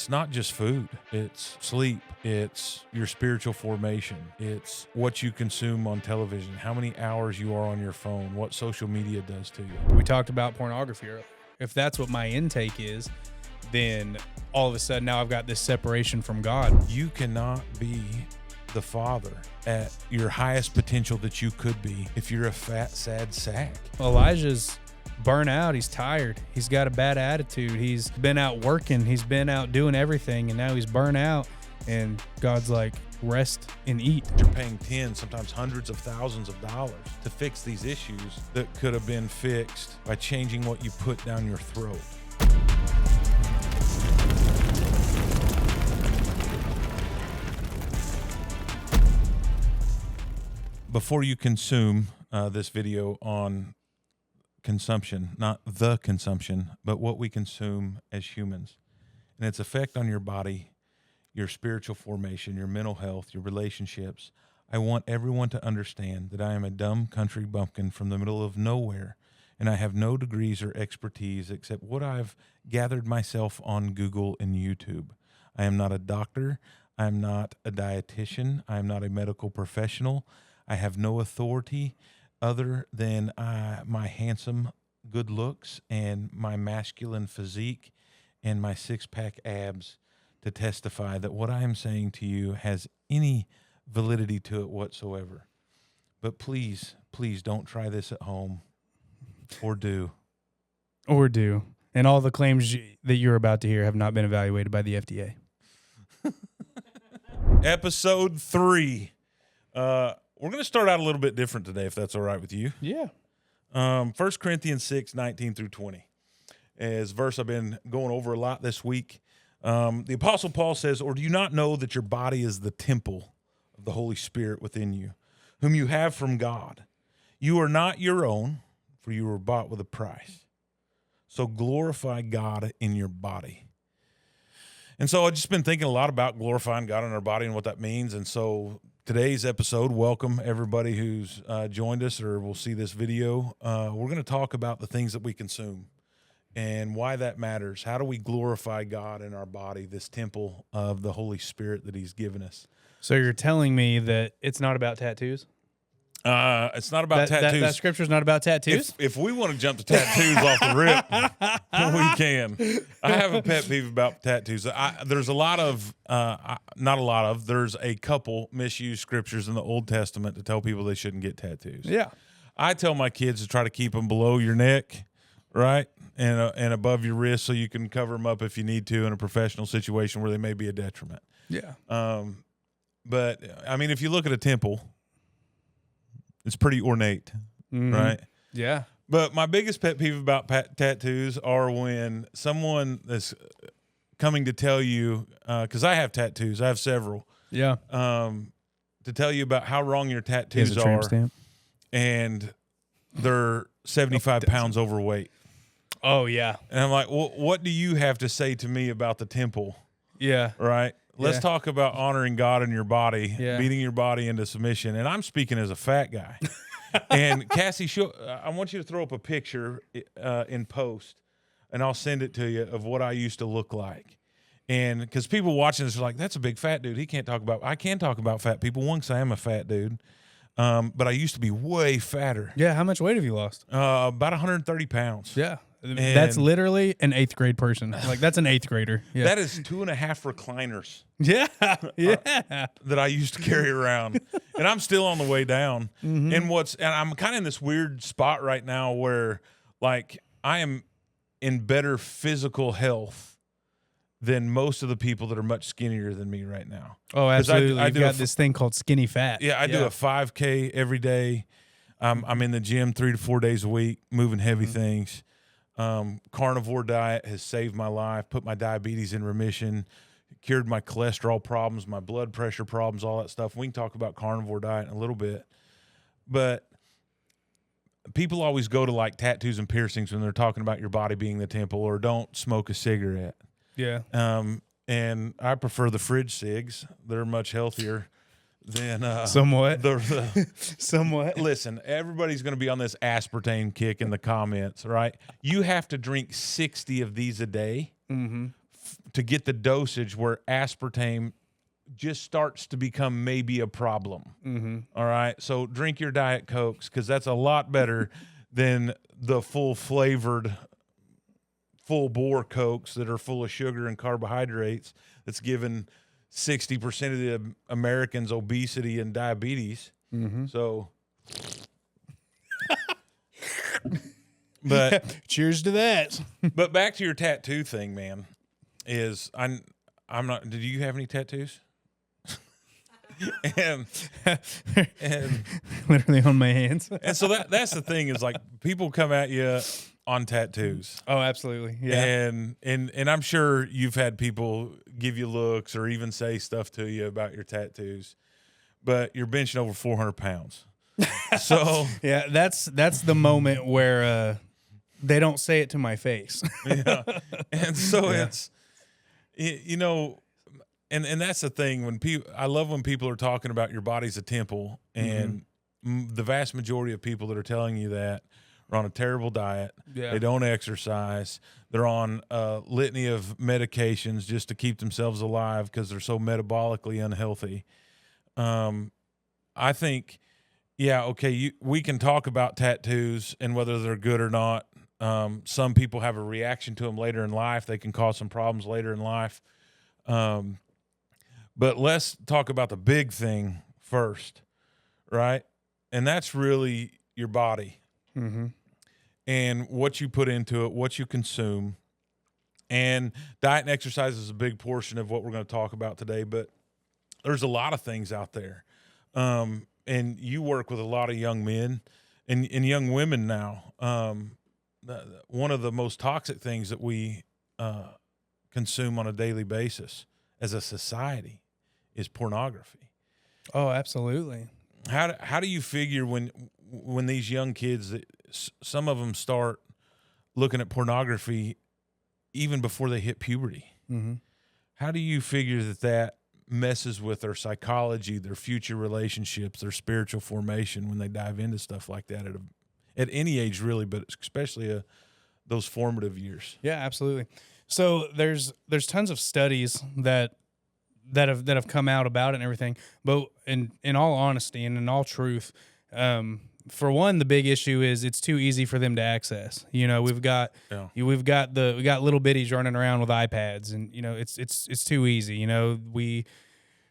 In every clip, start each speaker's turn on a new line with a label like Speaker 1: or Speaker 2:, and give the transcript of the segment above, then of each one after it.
Speaker 1: it's not just food. It's sleep. It's your spiritual formation. It's what you consume on television, how many hours you are on your phone, what social media does to you.
Speaker 2: We talked about pornography earlier. If that's what my intake is, then all of a sudden now I've got this separation from God.
Speaker 1: You cannot be the father at your highest potential that you could be if you're a fat, sad sack.
Speaker 2: Elijah's burnt out. He's tired. He's got a bad attitude. He's been out working. He's been out doing everything, and now he's burnt out. And God's like, rest and eat.
Speaker 1: You're paying tens, sometimes hundreds of thousands of dollars to fix these issues that could have been fixed by changing what you put down your throat. Before you consume this video on consumption, not the consumption, but what we consume as humans and its effect on your body, your spiritual formation, your mental health, your relationships, I want everyone to understand that I am a dumb country bumpkin from the middle of nowhere, and I have no degrees or expertise except what I've gathered myself on Google and YouTube. I am not a doctor. I am not a dietitian. I am not a medical professional. I have no authority other than my handsome good looks and my masculine physique and my six-pack abs to testify that what I am saying to you has any validity to it whatsoever. But please, please don't try this at home or do.
Speaker 2: Or do. And all the claims that you're about to hear have not been evaluated by the FDA.
Speaker 1: Episode 3. We're going to start out a little bit different today, if that's all right with you.
Speaker 2: Yeah.
Speaker 1: 1 Corinthians 6, 19 through 20 is a verse I've been going over a lot this week. The Apostle Paul says, "Or do you not know that your body is the temple of the Holy Spirit within you, whom you have from God? You are not your own, for you were bought with a price. So glorify God in your body." And so I've just been thinking a lot about glorifying God in our body and what that means. And so today's episode, welcome everybody who's joined us or will see this video. We're going to talk about the things that we consume and why that matters. How do we glorify God in our body, this temple of the Holy Spirit that he's given us?
Speaker 2: So you're telling me that it's not about tattoos?
Speaker 1: It's not about tattoos.
Speaker 2: That scripture's not about tattoos?
Speaker 1: If we want to jump to tattoos off the rip, we can. I have a pet peeve about tattoos. There's a lot of, not a lot of, there's a couple misused scriptures in the Old Testament to tell people they shouldn't get tattoos.
Speaker 2: Yeah.
Speaker 1: I tell my kids to try to keep them below your neck, right, and above your wrist so you can cover them up if you need to in a professional situation where they may be a detriment.
Speaker 2: Yeah.
Speaker 1: But, I mean, if you look at a temple, it's pretty ornate, right?
Speaker 2: Yeah.
Speaker 1: But my biggest pet peeve about tattoos are when someone is coming to tell you, because I have tattoos, I have several.
Speaker 2: Yeah.
Speaker 1: To tell you about how wrong your tattoos
Speaker 2: Tramp
Speaker 1: are,
Speaker 2: stamp.
Speaker 1: and they're 75 pounds overweight.
Speaker 2: Oh, yeah.
Speaker 1: And I'm like, well, what do you have to say to me about the temple?
Speaker 2: Yeah.
Speaker 1: Right? Let's
Speaker 2: Yeah.
Speaker 1: talk about honoring God in your body,
Speaker 2: Yeah.
Speaker 1: beating your body into submission. And I'm speaking as a fat guy. And Cassie, I want you to throw up a picture in post, and I'll send it to you of what I used to look like. And because people watching this are like, that's a big fat dude. I can talk about fat people. One, because I am a fat dude. But I used to be way fatter.
Speaker 2: Yeah. How much weight have you lost?
Speaker 1: About 130 pounds.
Speaker 2: Yeah. That's literally an 8th grade person. Like, that's an 8th grader. Yeah.
Speaker 1: That is 2.5 recliners.
Speaker 2: Yeah. Yeah.
Speaker 1: That I used to carry around, and I'm still on the way down. And I'm kind of in this weird spot right now where, like, I am in better physical health than most of the people that are much skinnier than me right now.
Speaker 2: Oh, absolutely.
Speaker 1: I
Speaker 2: You've got this thing called skinny fat.
Speaker 1: Yeah, I do a 5K every day. I'm in the gym 3 to 4 days a week, moving heavy things. Carnivore diet has saved my life, put my diabetes in remission, cured my cholesterol problems, my blood pressure problems, all that stuff. We can talk about carnivore diet in a little bit. But people always go to like tattoos and piercings when they're talking about your body being the temple, or don't smoke a cigarette.
Speaker 2: Yeah.
Speaker 1: And I prefer the fridge cigs. They're much healthier than
Speaker 2: somewhat.
Speaker 1: Somewhat. Listen, everybody's going to be on this aspartame kick in the comments, right? You have to drink 60 of these a day to get the dosage where aspartame just starts to become maybe a problem. All right. So drink your Diet Cokes, because that's a lot better than the full flavored, full bore Cokes that are full of sugar and carbohydrates. That's given 60% of the Americans obesity and diabetes. So, but
Speaker 2: cheers to that.
Speaker 1: But back to your tattoo thing, man. I'm not. Did you have any tattoos? and
Speaker 2: literally on my hands.
Speaker 1: And so that's the thing, is like, people come at you on tattoos.
Speaker 2: Oh, absolutely. Yeah.
Speaker 1: And I'm sure you've had people give you looks or even say stuff to you about your tattoos, but you're benching over 400 pounds. So
Speaker 2: yeah, that's the moment where they don't say it to my face.
Speaker 1: Yeah. And so it's, you know, and that's the thing, when I love when people are talking about your body's a temple, and the vast majority of people that are telling you that are on a terrible diet.
Speaker 2: Yeah.
Speaker 1: They don't exercise. They're on a litany of medications just to keep themselves alive because they're so metabolically unhealthy. I think, yeah, okay, we can talk about tattoos and whether they're good or not. Some people have a reaction to them later in life. They can cause some problems later in life. But let's talk about the big thing first, right? And that's really your body and what you put into it, what you consume. And diet and exercise is a big portion of what we're going to talk about today, but there's a lot of things out there. And you work with a lot of young men and young women now. One of the most toxic things that we consume on a daily basis as a society is pornography.
Speaker 2: Oh, absolutely.
Speaker 1: How do you figure when these young kids, some of them start looking at pornography even before they hit puberty? How do you figure that messes with their psychology, their future relationships, their spiritual formation when they dive into stuff like that at any age, really, but especially those formative years?
Speaker 2: Yeah, absolutely. So there's tons of studies that have come out about it and everything. But in all honesty and in all truth, for one, the big issue is it's too easy for them to access. You know, we've got little bitties running around with iPads, and you know, it's too easy. You know, we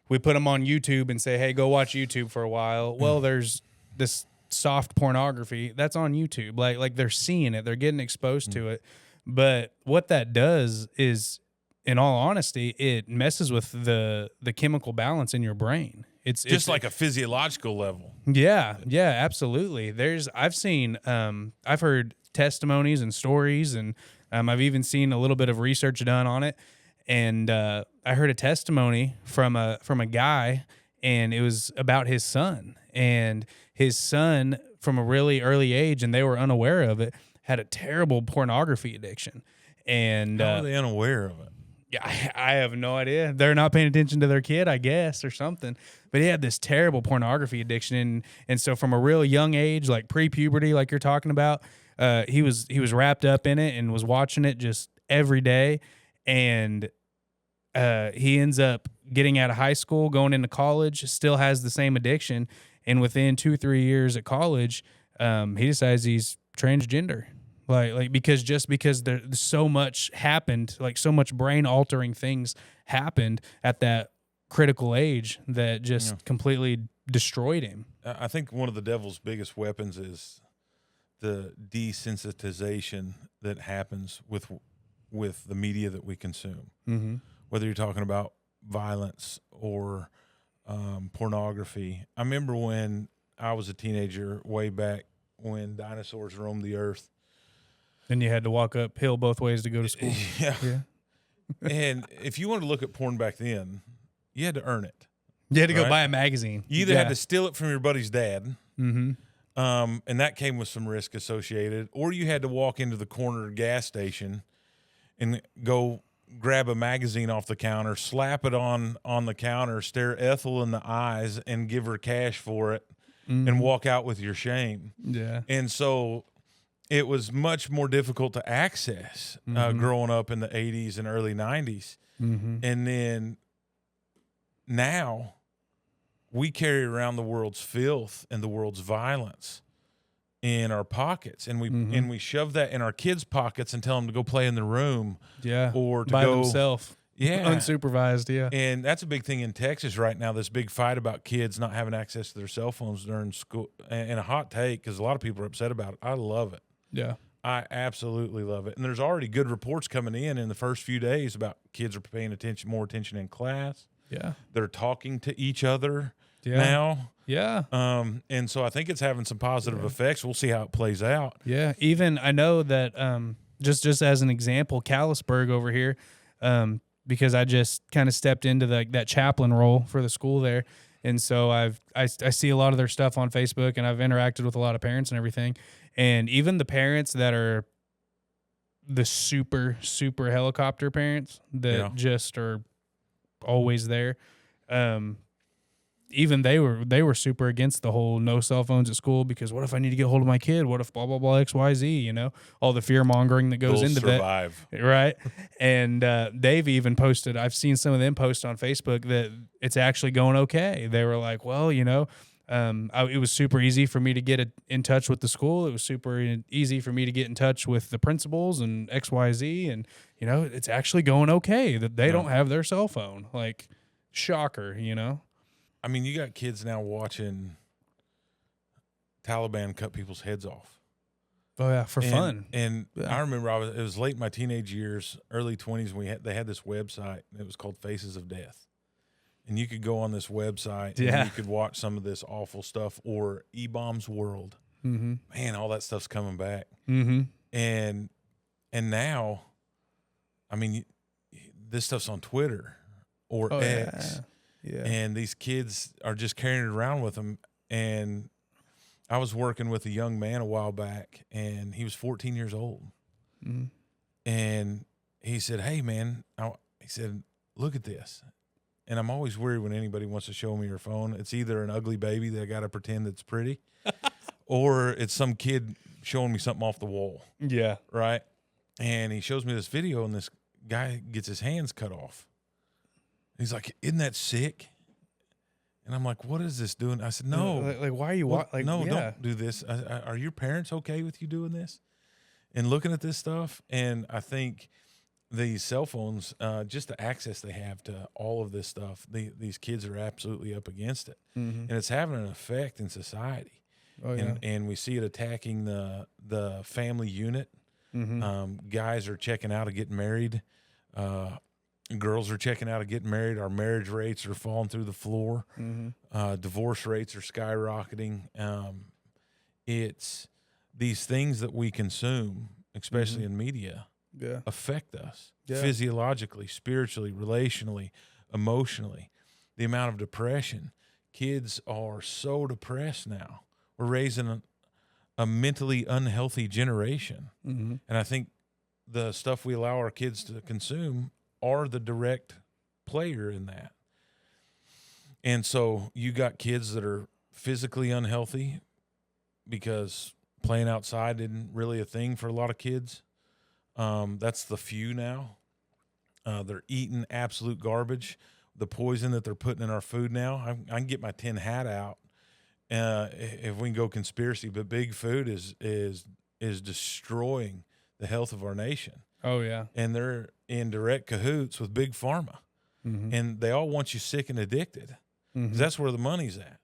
Speaker 2: put them on YouTube and say, hey, go watch YouTube for a while. Well, there's this soft pornography that's on YouTube. Like they're seeing it, they're getting exposed to it. But what that does is, in all honesty, it messes with the chemical balance in your brain. It's
Speaker 1: like a physiological level.
Speaker 2: Yeah, absolutely. I've heard testimonies and stories, and I've even seen a little bit of research done on it. And I heard a testimony from a guy, and it was about his son. And his son, from a really early age, and they were unaware of it, had a terrible pornography addiction. And
Speaker 1: how are they unaware of it?
Speaker 2: Yeah, I have no idea. They're not paying attention to their kid, I guess, or something. But he had this terrible pornography addiction, and so from a real young age, like pre-puberty, like you're talking about, he was wrapped up in it and was watching it just every day. And he ends up getting out of high school, going into college, still has the same addiction, and within 2-3 years at college, he decides he's transgender. Because there's so much happened, like so much brain altering things happened at that critical age that just completely destroyed him.
Speaker 1: I think one of the devil's biggest weapons is the desensitization that happens with the media that we consume. Whether you're talking about violence or pornography. I remember when I was a teenager, way back when dinosaurs roamed the earth.
Speaker 2: And you had to walk uphill both ways to go to school.
Speaker 1: Yeah. And if you wanted to look at porn back then, you had to earn it.
Speaker 2: You had to go buy a magazine.
Speaker 1: You either had to steal it from your buddy's dad,
Speaker 2: and
Speaker 1: that came with some risk associated, or you had to walk into the corner gas station and go grab a magazine off the counter, slap it on the counter, stare Ethel in the eyes, and give her cash for it, and walk out with your shame.
Speaker 2: Yeah.
Speaker 1: And so it was much more difficult to access growing up in the 80s and early 90s. And then now we carry around the world's filth and the world's violence in our pockets, and we shove that in our kids' pockets and tell them to go play in the room, or to
Speaker 2: by
Speaker 1: go
Speaker 2: themselves, unsupervised,
Speaker 1: And that's a big thing in Texas right now. This big fight about kids not having access to their cell phones during school, and a hot take because a lot of people are upset about it. I love it.
Speaker 2: Yeah,
Speaker 1: I absolutely love it. And there's already good reports coming in the first few days about kids are paying more attention in class.
Speaker 2: Yeah, they're
Speaker 1: talking to each other now.
Speaker 2: Yeah.
Speaker 1: And so I think it's having some positive effects. We'll see how it plays out.
Speaker 2: Yeah. Even I know that just as an example, Callisburg over here, because I just kind of stepped into that chaplain role for the school there. And so I see a lot of their stuff on Facebook, and I've interacted with a lot of parents and everything. And even the parents that are the super, super helicopter parents that just are always there, even they were super against the whole no cell phones at school, because what if I need to get a hold of my kid? What if blah, blah, blah, XYZ, you know, all the fear mongering that goes into that. Right. And they've even posted, I've seen some of them post on Facebook that it's actually going okay. They were like, well, you know, it was super easy for me to get in touch with the school. It was super easy for me to get in touch with the principals and XYZ. And, you know, it's actually going okay that they don't have their cell phone. Like, shocker, you know?
Speaker 1: I mean, you got kids now watching Taliban cut people's heads off.
Speaker 2: Oh yeah, for fun.
Speaker 1: And I remember it was late in my teenage years, early 20s, and they had this website. It was called Faces of Death. And you could go on this website and you could watch some of this awful stuff, or E-Bomb's World. Man, all that stuff's coming back. And now, I mean, this stuff's on Twitter or X. Yeah. And these kids are just carrying it around with them. And I was working with a young man a while back, and he was 14 years old. And he said, hey, man, he said, look at this. And I'm always worried when anybody wants to show me your phone. It's either an ugly baby that I got to pretend that's pretty, or it's some kid showing me something off the wall.
Speaker 2: Yeah.
Speaker 1: Right? And he shows me this video, and this guy gets his hands cut off. He's like, isn't that sick? And I'm like, what is this doing? I said, no.
Speaker 2: Like why are you like,
Speaker 1: no, don't do this. Are your parents okay with you doing this and looking at this stuff? And I think these cell phones, just the access they have to all of this stuff, these kids are absolutely up against it. And it's having an effect in society. And we see it attacking the family unit. Guys are checking out of getting married. Girls are checking out of getting married. Our marriage rates are falling through the floor. Divorce rates are skyrocketing. It's these things that we consume, especially in media, affect us physiologically, spiritually, relationally, emotionally. The amount of depression. Kids are so depressed now. We're raising a mentally unhealthy generation. And I think the stuff we allow our kids to consume are the direct player in that. And so you got kids that are physically unhealthy because playing outside isn't really a thing for a lot of kids. That's the few now. They're eating absolute garbage. The poison that they're putting in our food now, I can get my tin hat out if we can go conspiracy, but big food is destroying the health of our nation.
Speaker 2: Oh, yeah.
Speaker 1: And they're in direct cahoots with big pharma. And they all want you sick and addicted. 'Cause that's where the money's at.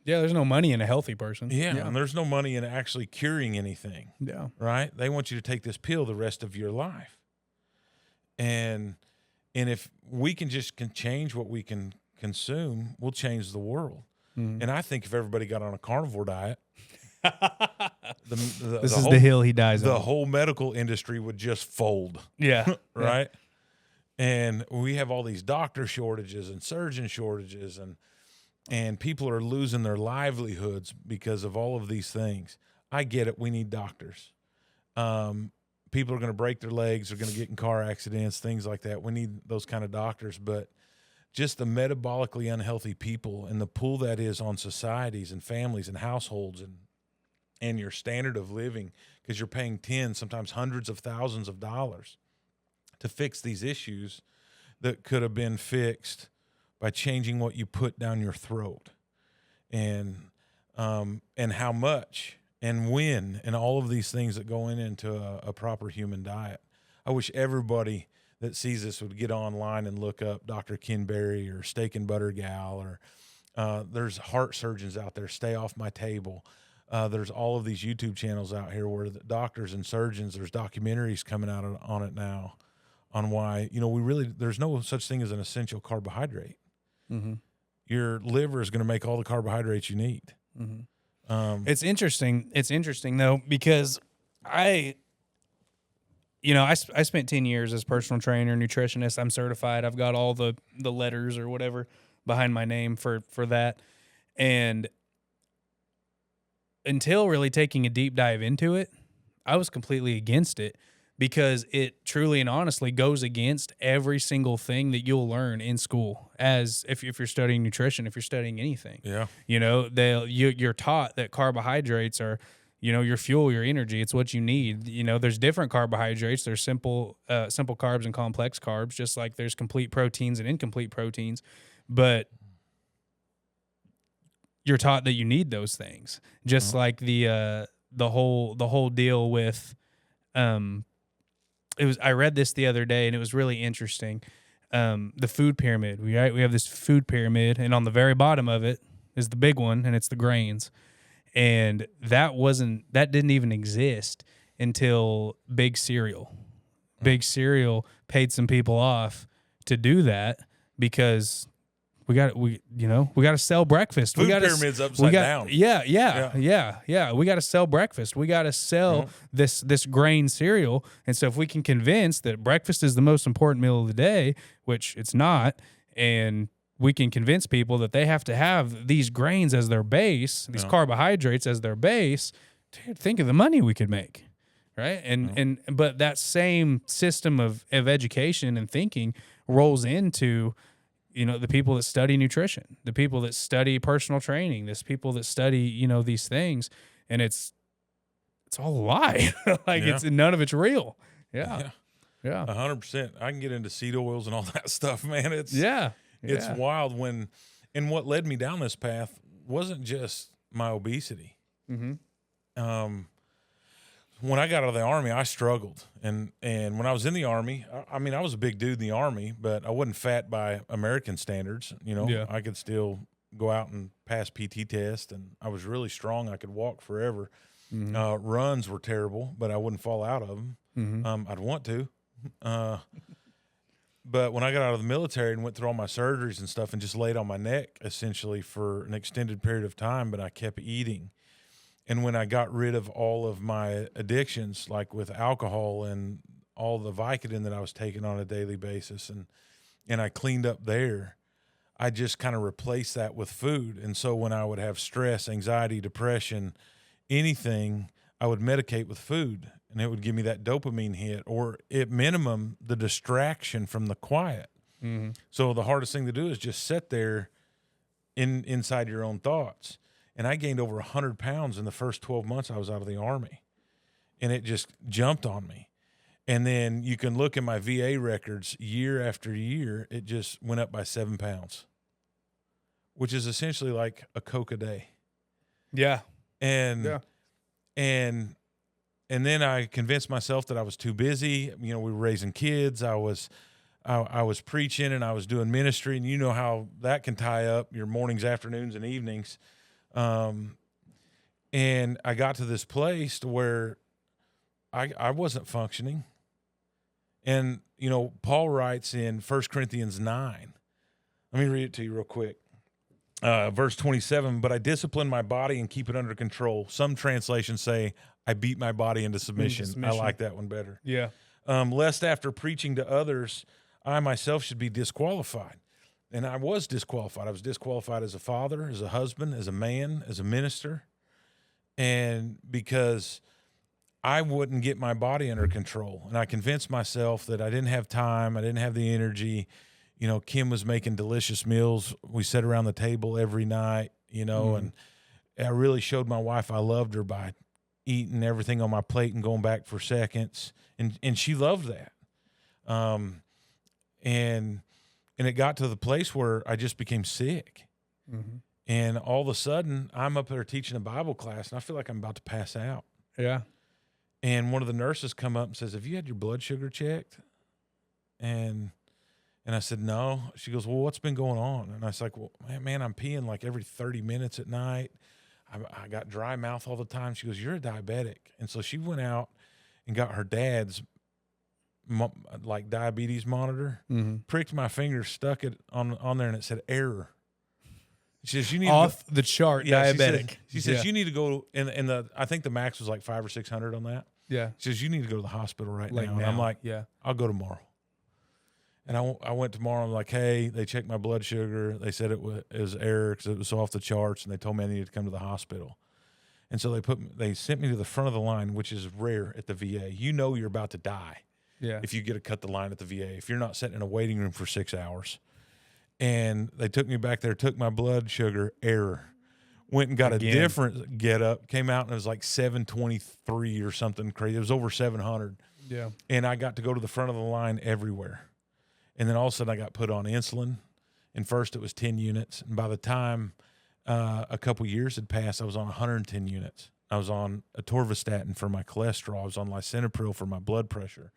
Speaker 2: Yeah, there's no money in a healthy person.
Speaker 1: Yeah, and there's no money in actually curing anything.
Speaker 2: Yeah.
Speaker 1: Right? They want you to take this pill the rest of your life. And if we can change what we can consume, we'll change the world. And I think if everybody got on a carnivore diet,
Speaker 2: this is the hill he dies on.
Speaker 1: The whole medical industry would just fold.
Speaker 2: Yeah.
Speaker 1: Right? And we have all these doctor shortages and surgeon shortages, and people are losing their livelihoods because of all of these things. I get it. We need doctors. People are going to break their legs. They're going to get in car accidents, things like that. We need those kind of doctors. But just the metabolically unhealthy people and the pull that is on societies and families and households and your standard of living, because you're paying tens, sometimes hundreds of thousands of dollars to fix these issues that could have been fixed by changing what you put down your throat, and how much and when, and all of these things that go into a proper human diet. I wish everybody that sees this would get online and look up Dr. Ken Berry or Steak and Butter Gal, or there's heart surgeons out there, Stay Off My Table. There's all of these YouTube channels out here where the doctors and surgeons, there's documentaries coming out on it now on why, there's no such thing as an essential carbohydrate.
Speaker 2: Mm-hmm.
Speaker 1: Your liver is going to make all the carbohydrates you need.
Speaker 2: Mm-hmm. It's interesting. It's interesting though, because I spent 10 years as personal trainer, nutritionist. I'm certified. I've got all the letters or whatever behind my name for that. And until really taking a deep dive into it, I was completely against it, because it truly and honestly goes against every single thing that you'll learn in school, as if you're studying nutrition, if you're studying anything.
Speaker 1: Yeah.
Speaker 2: You're taught that carbohydrates are, your fuel, your energy. It's what you need. There's different carbohydrates. There's simple carbs and complex carbs, just like there's complete proteins and incomplete proteins. But you're taught that you need those things. Just like the whole deal with, I read this the other day and it was really interesting. The food pyramid. We have this food pyramid, and on the very bottom of it is the big one, and it's the grains. And that didn't even exist until Big Cereal. Big Cereal paid some people off to do that, because we got to sell breakfast.
Speaker 1: Food pyramid's upside down.
Speaker 2: Yeah. We got to sell breakfast. We got to sell this grain cereal. And so if we can convince that breakfast is the most important meal of the day, which it's not, and we can convince people that they have to have these grains as their base, these carbohydrates as their base, dude, think of the money we could make, right? But that same system of education and thinking rolls into, the people that study nutrition, the people that study personal training, this people that study, these things, and it's all a lie. It's none of it's real. Yeah.
Speaker 1: 100%. I can get into seed oils and all that stuff, man. It's wild and what led me down this path wasn't just my obesity. Mm-hmm. When I got out of the Army, I struggled. And when I was in the Army, I was a big dude in the Army, but I wasn't fat by American standards. I could still go out and pass PT test, and I was really strong. I could walk forever. Mm-hmm. Runs were terrible, but I wouldn't fall out of them. Mm-hmm. I'd want to. But when I got out of the military and went through all my surgeries and stuff and just laid on my neck essentially for an extended period of time, but I kept eating. And when I got rid of all of my addictions, like with alcohol and all the Vicodin that I was taking on a daily basis, and I cleaned up there, I just kind of replaced that with food. And so when I would have stress, anxiety, depression, anything, I would medicate with food, and it would give me that dopamine hit, or at minimum, the distraction from the quiet. Mm-hmm. So the hardest thing to do is just sit there inside your own thoughts. And I gained over 100 pounds in the first 12 months I was out of the Army, and it just jumped on me. And then you can look at my VA records year after year, it just went up by 7 pounds, which is essentially like a Coke a day.
Speaker 2: Yeah.
Speaker 1: And then I convinced myself that I was too busy. We were raising kids. I was preaching, and I was doing ministry, and you know how that can tie up your mornings, afternoons, and evenings. And I got to this place to where I wasn't functioning. And, Paul writes in 1 Corinthians 9, let me read it to you real quick. Verse 27, but I discipline my body and keep it under control. Some translations say I beat my body into submission. I like that one better.
Speaker 2: Yeah.
Speaker 1: Lest after preaching to others, I myself should be disqualified. And I was disqualified. I was disqualified as a father, as a husband, as a man, as a minister. And because I wouldn't get my body under control. And I convinced myself that I didn't have time. I didn't have the energy. Kim was making delicious meals. We sat around the table every night, and I really showed my wife I loved her by eating everything on my plate and going back for seconds. And she loved that. And it got to the place where I just became sick.
Speaker 2: Mm-hmm.
Speaker 1: And all of a sudden, I'm up there teaching a Bible class, and I feel like I'm about to pass out.
Speaker 2: Yeah.
Speaker 1: And one of the nurses come up and says, "Have you had your blood sugar checked?" And I said, "No." She goes, "Well, what's been going on?" And I was like, "Well, man, I'm peeing like every 30 minutes at night. I got dry mouth all the time." She goes, "You're a diabetic." And so she went out and got her dad's like diabetes monitor, pricked my finger, stuck it on there, and it said error. She says, "You need
Speaker 2: off the chart diabetic."
Speaker 1: She says you need to go, and I think the max was like 500 or 600 on that.
Speaker 2: Yeah.
Speaker 1: She says, "You need to go to the hospital right now." And I'm like,
Speaker 2: yeah,
Speaker 1: "I'll go tomorrow." And I went tomorrow. I'm like, "Hey," they checked my blood sugar. They said it was error because it was off the charts, and they told me I needed to come to the hospital. And so they sent me to the front of the line, which is rare at the VA. You know you're about to die if you get to cut the line at the VA, if you're not sitting in a waiting room for 6 hours. And they took me back there, took my blood sugar, error. Went and got a different get up, came out, and it was like 723 or something crazy. It was over 700.
Speaker 2: Yeah.
Speaker 1: And I got to go to the front of the line everywhere. And then all of a sudden I got put on insulin. And first it was 10 units. And by the time a couple years had passed, I was on 110 units. I was on atorvastatin for my cholesterol. I was on lisinopril for my blood pressure.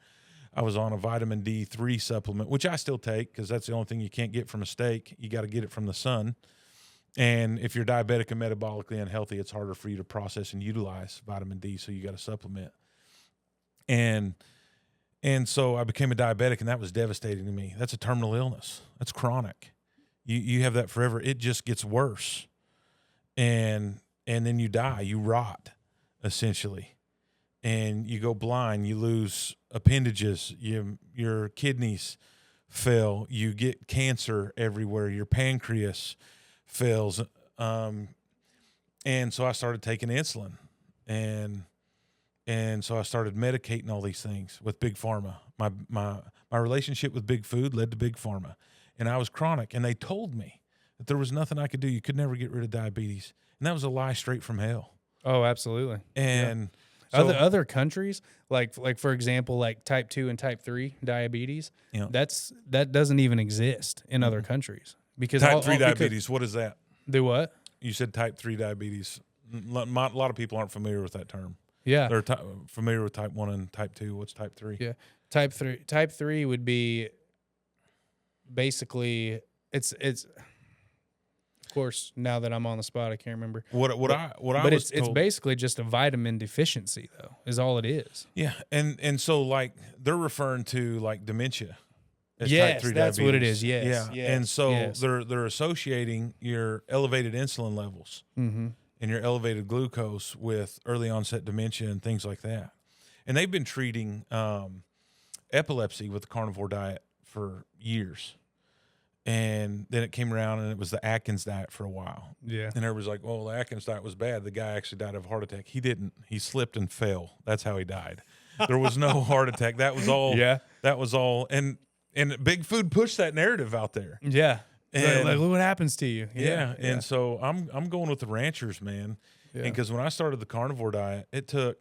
Speaker 1: I was on a vitamin D3 supplement, which I still take because that's the only thing you can't get from a steak. You got to get it from the sun. And if you're diabetic and metabolically unhealthy, it's harder for you to process and utilize vitamin D, so you got to supplement. And so I became a diabetic, and that was devastating to me. That's a terminal illness. That's chronic. You have that forever. It just gets worse. And then you die. You rot, essentially. And you go blind. You lose appendages. Your kidneys fail. You get cancer everywhere. Your pancreas fails. And so I started taking insulin. And so I started medicating all these things with Big Pharma. My relationship with Big Food led to Big Pharma. And I was chronic. And they told me that there was nothing I could do. You could never get rid of diabetes. And that was a lie straight from hell.
Speaker 2: Oh, absolutely.
Speaker 1: And
Speaker 2: so, other countries, like for example, like type 2 and type 3 diabetes, that doesn't even exist in other countries. Because
Speaker 1: type 3 diabetes, what is that?
Speaker 2: Do what?
Speaker 1: You said type 3 diabetes. A lot of people aren't familiar with that term.
Speaker 2: Yeah.
Speaker 1: They're familiar with type 1 and type 2. What's type 3?
Speaker 2: Yeah. Type 3. Type 3 would be basically it's of course, now that I'm on the spot, I can't remember.
Speaker 1: But
Speaker 2: it's basically just a vitamin deficiency, though, is all it is.
Speaker 1: Yeah, and so like they're referring to like dementia. As
Speaker 2: yes,
Speaker 1: type 3
Speaker 2: that's
Speaker 1: diabetes.
Speaker 2: what it is. Yes,
Speaker 1: yeah,
Speaker 2: yes,
Speaker 1: and so
Speaker 2: yes.
Speaker 1: they're associating your elevated insulin levels and your elevated glucose with early onset dementia and things like that. And they've been treating epilepsy with the carnivore diet for years. And then it came around and it was the Atkins diet for a while.
Speaker 2: Yeah.
Speaker 1: And everybody's like, well, the Atkins diet was bad. The guy actually died of a heart attack. He didn't. He slipped and fell. That's how he died. There was no heart attack. That was all.
Speaker 2: Yeah.
Speaker 1: That was all. And Big Food pushed that narrative out there.
Speaker 2: Yeah.
Speaker 1: And
Speaker 2: like, look what happens to you.
Speaker 1: Yeah. And so I'm going with the ranchers, man.
Speaker 2: Yeah.
Speaker 1: And because when I started the carnivore diet, it took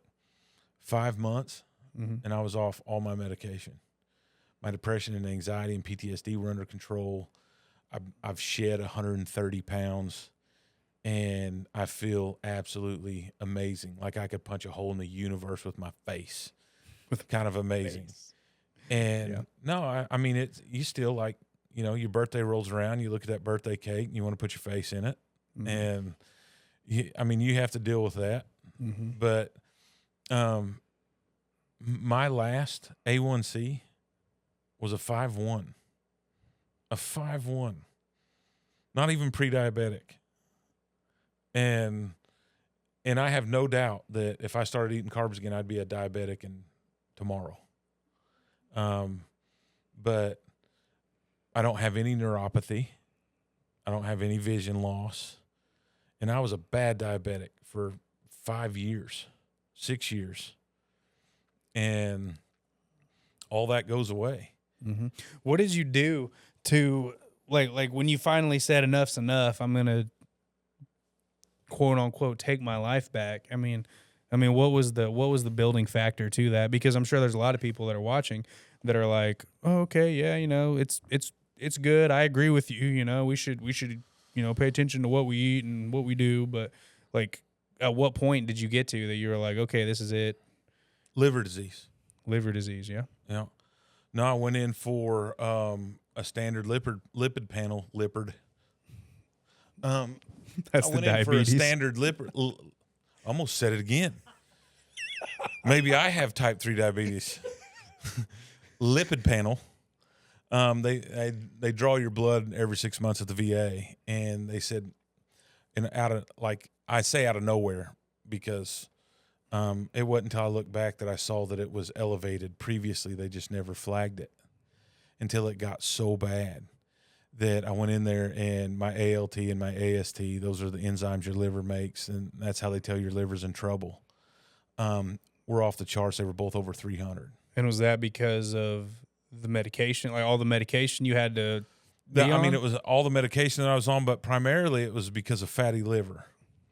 Speaker 1: 5 months and I was off all my medication. My depression and anxiety and PTSD were under control. I've shed 130 pounds, and I feel absolutely amazing. Like I could punch a hole in the universe with my face. Kind of amazing. And I mean, you still like, your birthday rolls around, you look at that birthday cake, and you want to put your face in it. And you have to deal with that. But my last A1C was a 5.1. A 5.1. Not even pre-diabetic. And I have no doubt that if I started eating carbs again, I'd be a diabetic tomorrow. But I don't have any neuropathy. I don't have any vision loss. And I was a bad diabetic for 5 years, 6 years. And all that goes away.
Speaker 2: What did you do to like when you finally said enough's enough, I'm gonna quote unquote take my life back? I mean, I mean, what was the building factor to that? Because I'm sure there's a lot of people that are watching that are like, oh, okay, yeah, it's good. I agree with you. We should pay attention to what we eat and what we do. But like, at what point did you get to that you were like, okay, this is it?
Speaker 1: Liver disease.
Speaker 2: Liver disease, yeah.
Speaker 1: Yeah. No, I went in for a standard lipid panel.
Speaker 2: That's
Speaker 1: I
Speaker 2: the
Speaker 1: went in for a
Speaker 2: diabetes.
Speaker 1: standard lipid. Almost said it again. Maybe I have type 3 diabetes. Lipid panel. They draw your blood every 6 months at the VA, and they said, and out of nowhere, because it wasn't until I looked back that I saw that it was elevated. Previously, they just never flagged it until it got so bad that I went in there, and my ALT and my AST, those are the enzymes your liver makes, and that's how they tell your liver's in trouble. Were off the charts. They were both over 300.
Speaker 2: And was that because of the medication, like all the medication you had to be on?
Speaker 1: I mean, it was all the medication that I was on, but primarily it was because of fatty liver.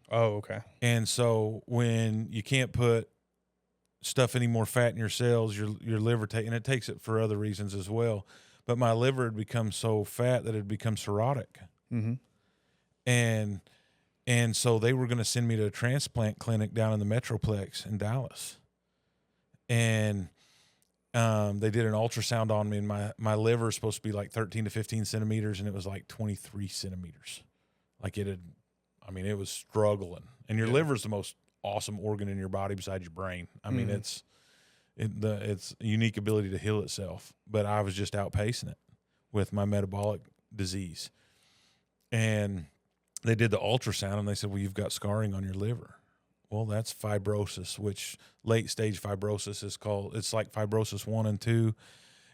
Speaker 2: Oh, okay.
Speaker 1: And so when you can't put stuff any more fat in your cells, your liver and it takes it for other reasons as well. But my liver had become so fat that it had become cirrhotic.
Speaker 2: Mm-hmm.
Speaker 1: And so they were going to send me to a transplant clinic down in the Metroplex in Dallas. And they did an ultrasound on me, and my liver is supposed to be like 13 to 15 centimeters, and it was like 23 centimeters. Like it was struggling. And your liver is the most awesome organ in your body besides your brain. I mean, it's a unique ability to heal itself. But I was just outpacing it with my metabolic disease. And they did the ultrasound, and they said, well, you've got scarring on your liver. Well, that's fibrosis, which late stage fibrosis is called. It's like fibrosis 1 and 2,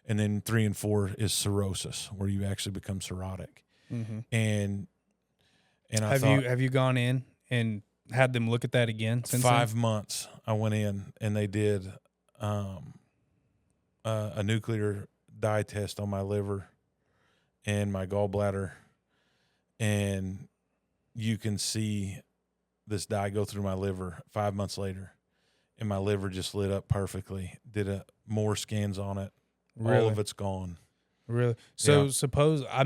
Speaker 1: and then 3 and 4 is cirrhosis, where you actually become cirrhotic.
Speaker 2: Mm-hmm.
Speaker 1: And
Speaker 2: have you gone in and had them look at that again since
Speaker 1: 5 months? I went in and they did a nuclear dye test on my liver and my gallbladder, and you can see this dye go through my liver 5 months later, and my liver just lit up perfectly. Did more scans on it.
Speaker 2: Really?
Speaker 1: All of it's gone.
Speaker 2: Really? So
Speaker 1: Yeah.
Speaker 2: suppose
Speaker 1: I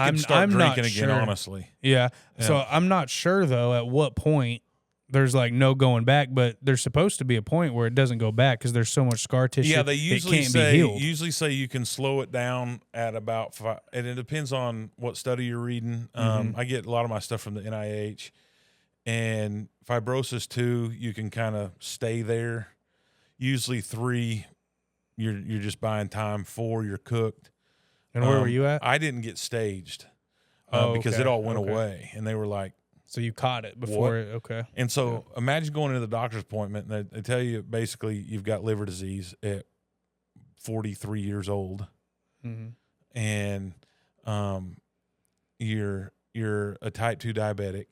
Speaker 1: could start drinking again, honestly.
Speaker 2: Yeah. So I'm not sure though at what point there's like no going back, but there's supposed to be a point where it doesn't go back because there's so much scar tissue.
Speaker 1: Yeah, they usually
Speaker 2: it can't be healed.
Speaker 1: say you can slow it down at about 5, and it depends on what study you're reading. I get a lot of my stuff from the NIH. And fibrosis 2, you can kind of stay there. Usually 3, you're just buying time. 4, you're cooked.
Speaker 2: And where were you at?
Speaker 1: I didn't get staged because
Speaker 2: okay.
Speaker 1: it all went away, and they were like,
Speaker 2: so you caught it before
Speaker 1: what?
Speaker 2: Okay.
Speaker 1: And so imagine going into the doctor's appointment, and they tell you basically you've got liver disease at 43 years old, and you're a type 2 diabetic.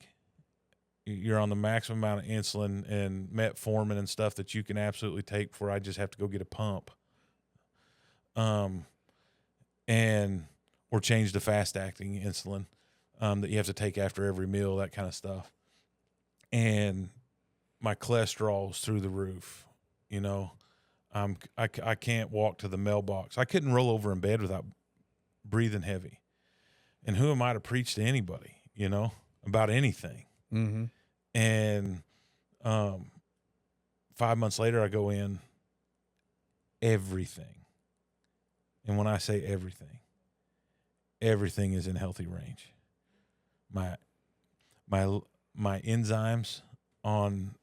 Speaker 1: You're on the maximum amount of insulin and metformin and stuff that you can absolutely take before I just have to go get a pump. Or change to fast acting insulin that you have to take after every meal, that kind of stuff. And my cholesterol's through the roof. I can't walk to the mailbox. I couldn't roll over in bed without breathing heavy. And who am I to preach to anybody, about anything?
Speaker 2: Mm-hmm.
Speaker 1: And 5 months later, I go in, everything. And when I say everything is in healthy range. My enzymes on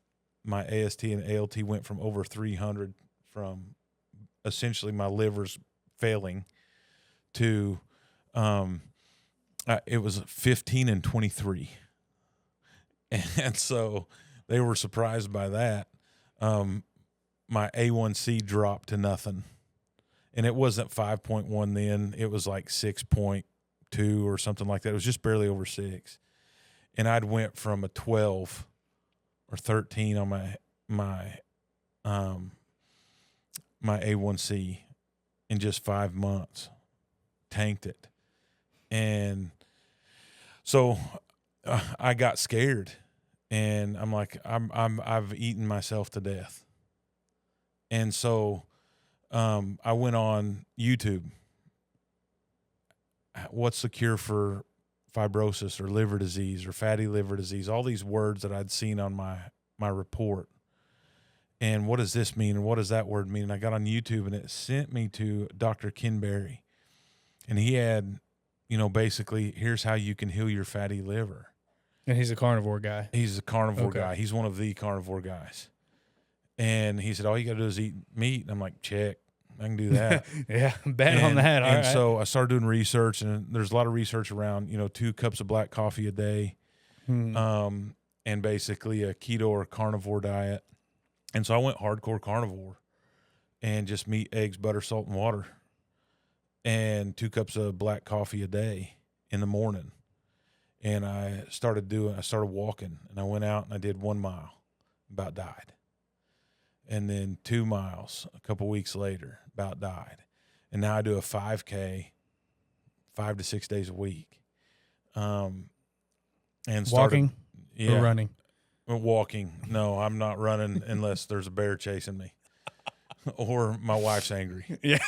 Speaker 1: my AST and ALT went from over 300 from essentially my liver's failing to it was 15 and 23. And so they were surprised by that. My A1C dropped to nothing. And it wasn't 5.1 then. It was like 6.2 or something like that. It was just barely over 6. And I'd went from a 12 or 13 on my A1C in just 5 months. Tanked it. And so I got scared. and I'm like, I've eaten myself to death. And so I went on YouTube. What's the cure for fibrosis or liver disease or fatty liver disease? All these words that I'd seen on my report. And what does this mean? And what does that word mean? And I got on YouTube, and it sent me to Dr. Ken Berry. And he had, basically, here's how you can heal your fatty liver.
Speaker 2: And he's a carnivore guy.
Speaker 1: He's a carnivore guy. He's one of the carnivore guys. And he said, all you got to do is eat meat. And I'm like, check. I can do that.
Speaker 2: Yeah, bet on that. All right.
Speaker 1: So I started doing research, and there's a lot of research around, 2 cups of black coffee a day, and basically a keto or carnivore diet. And so I went hardcore carnivore and just meat, eggs, butter, salt, and water, and 2 cups of black coffee a day in the morning. And I started walking, and I went out and I did 1 mile, about died. And then 2 miles a couple weeks later, about died. And now I do a 5K 5 to 6 days a week. And
Speaker 2: walking or running?
Speaker 1: Walking. No, I'm not running unless there's a bear chasing me or my wife's angry.
Speaker 2: Yeah.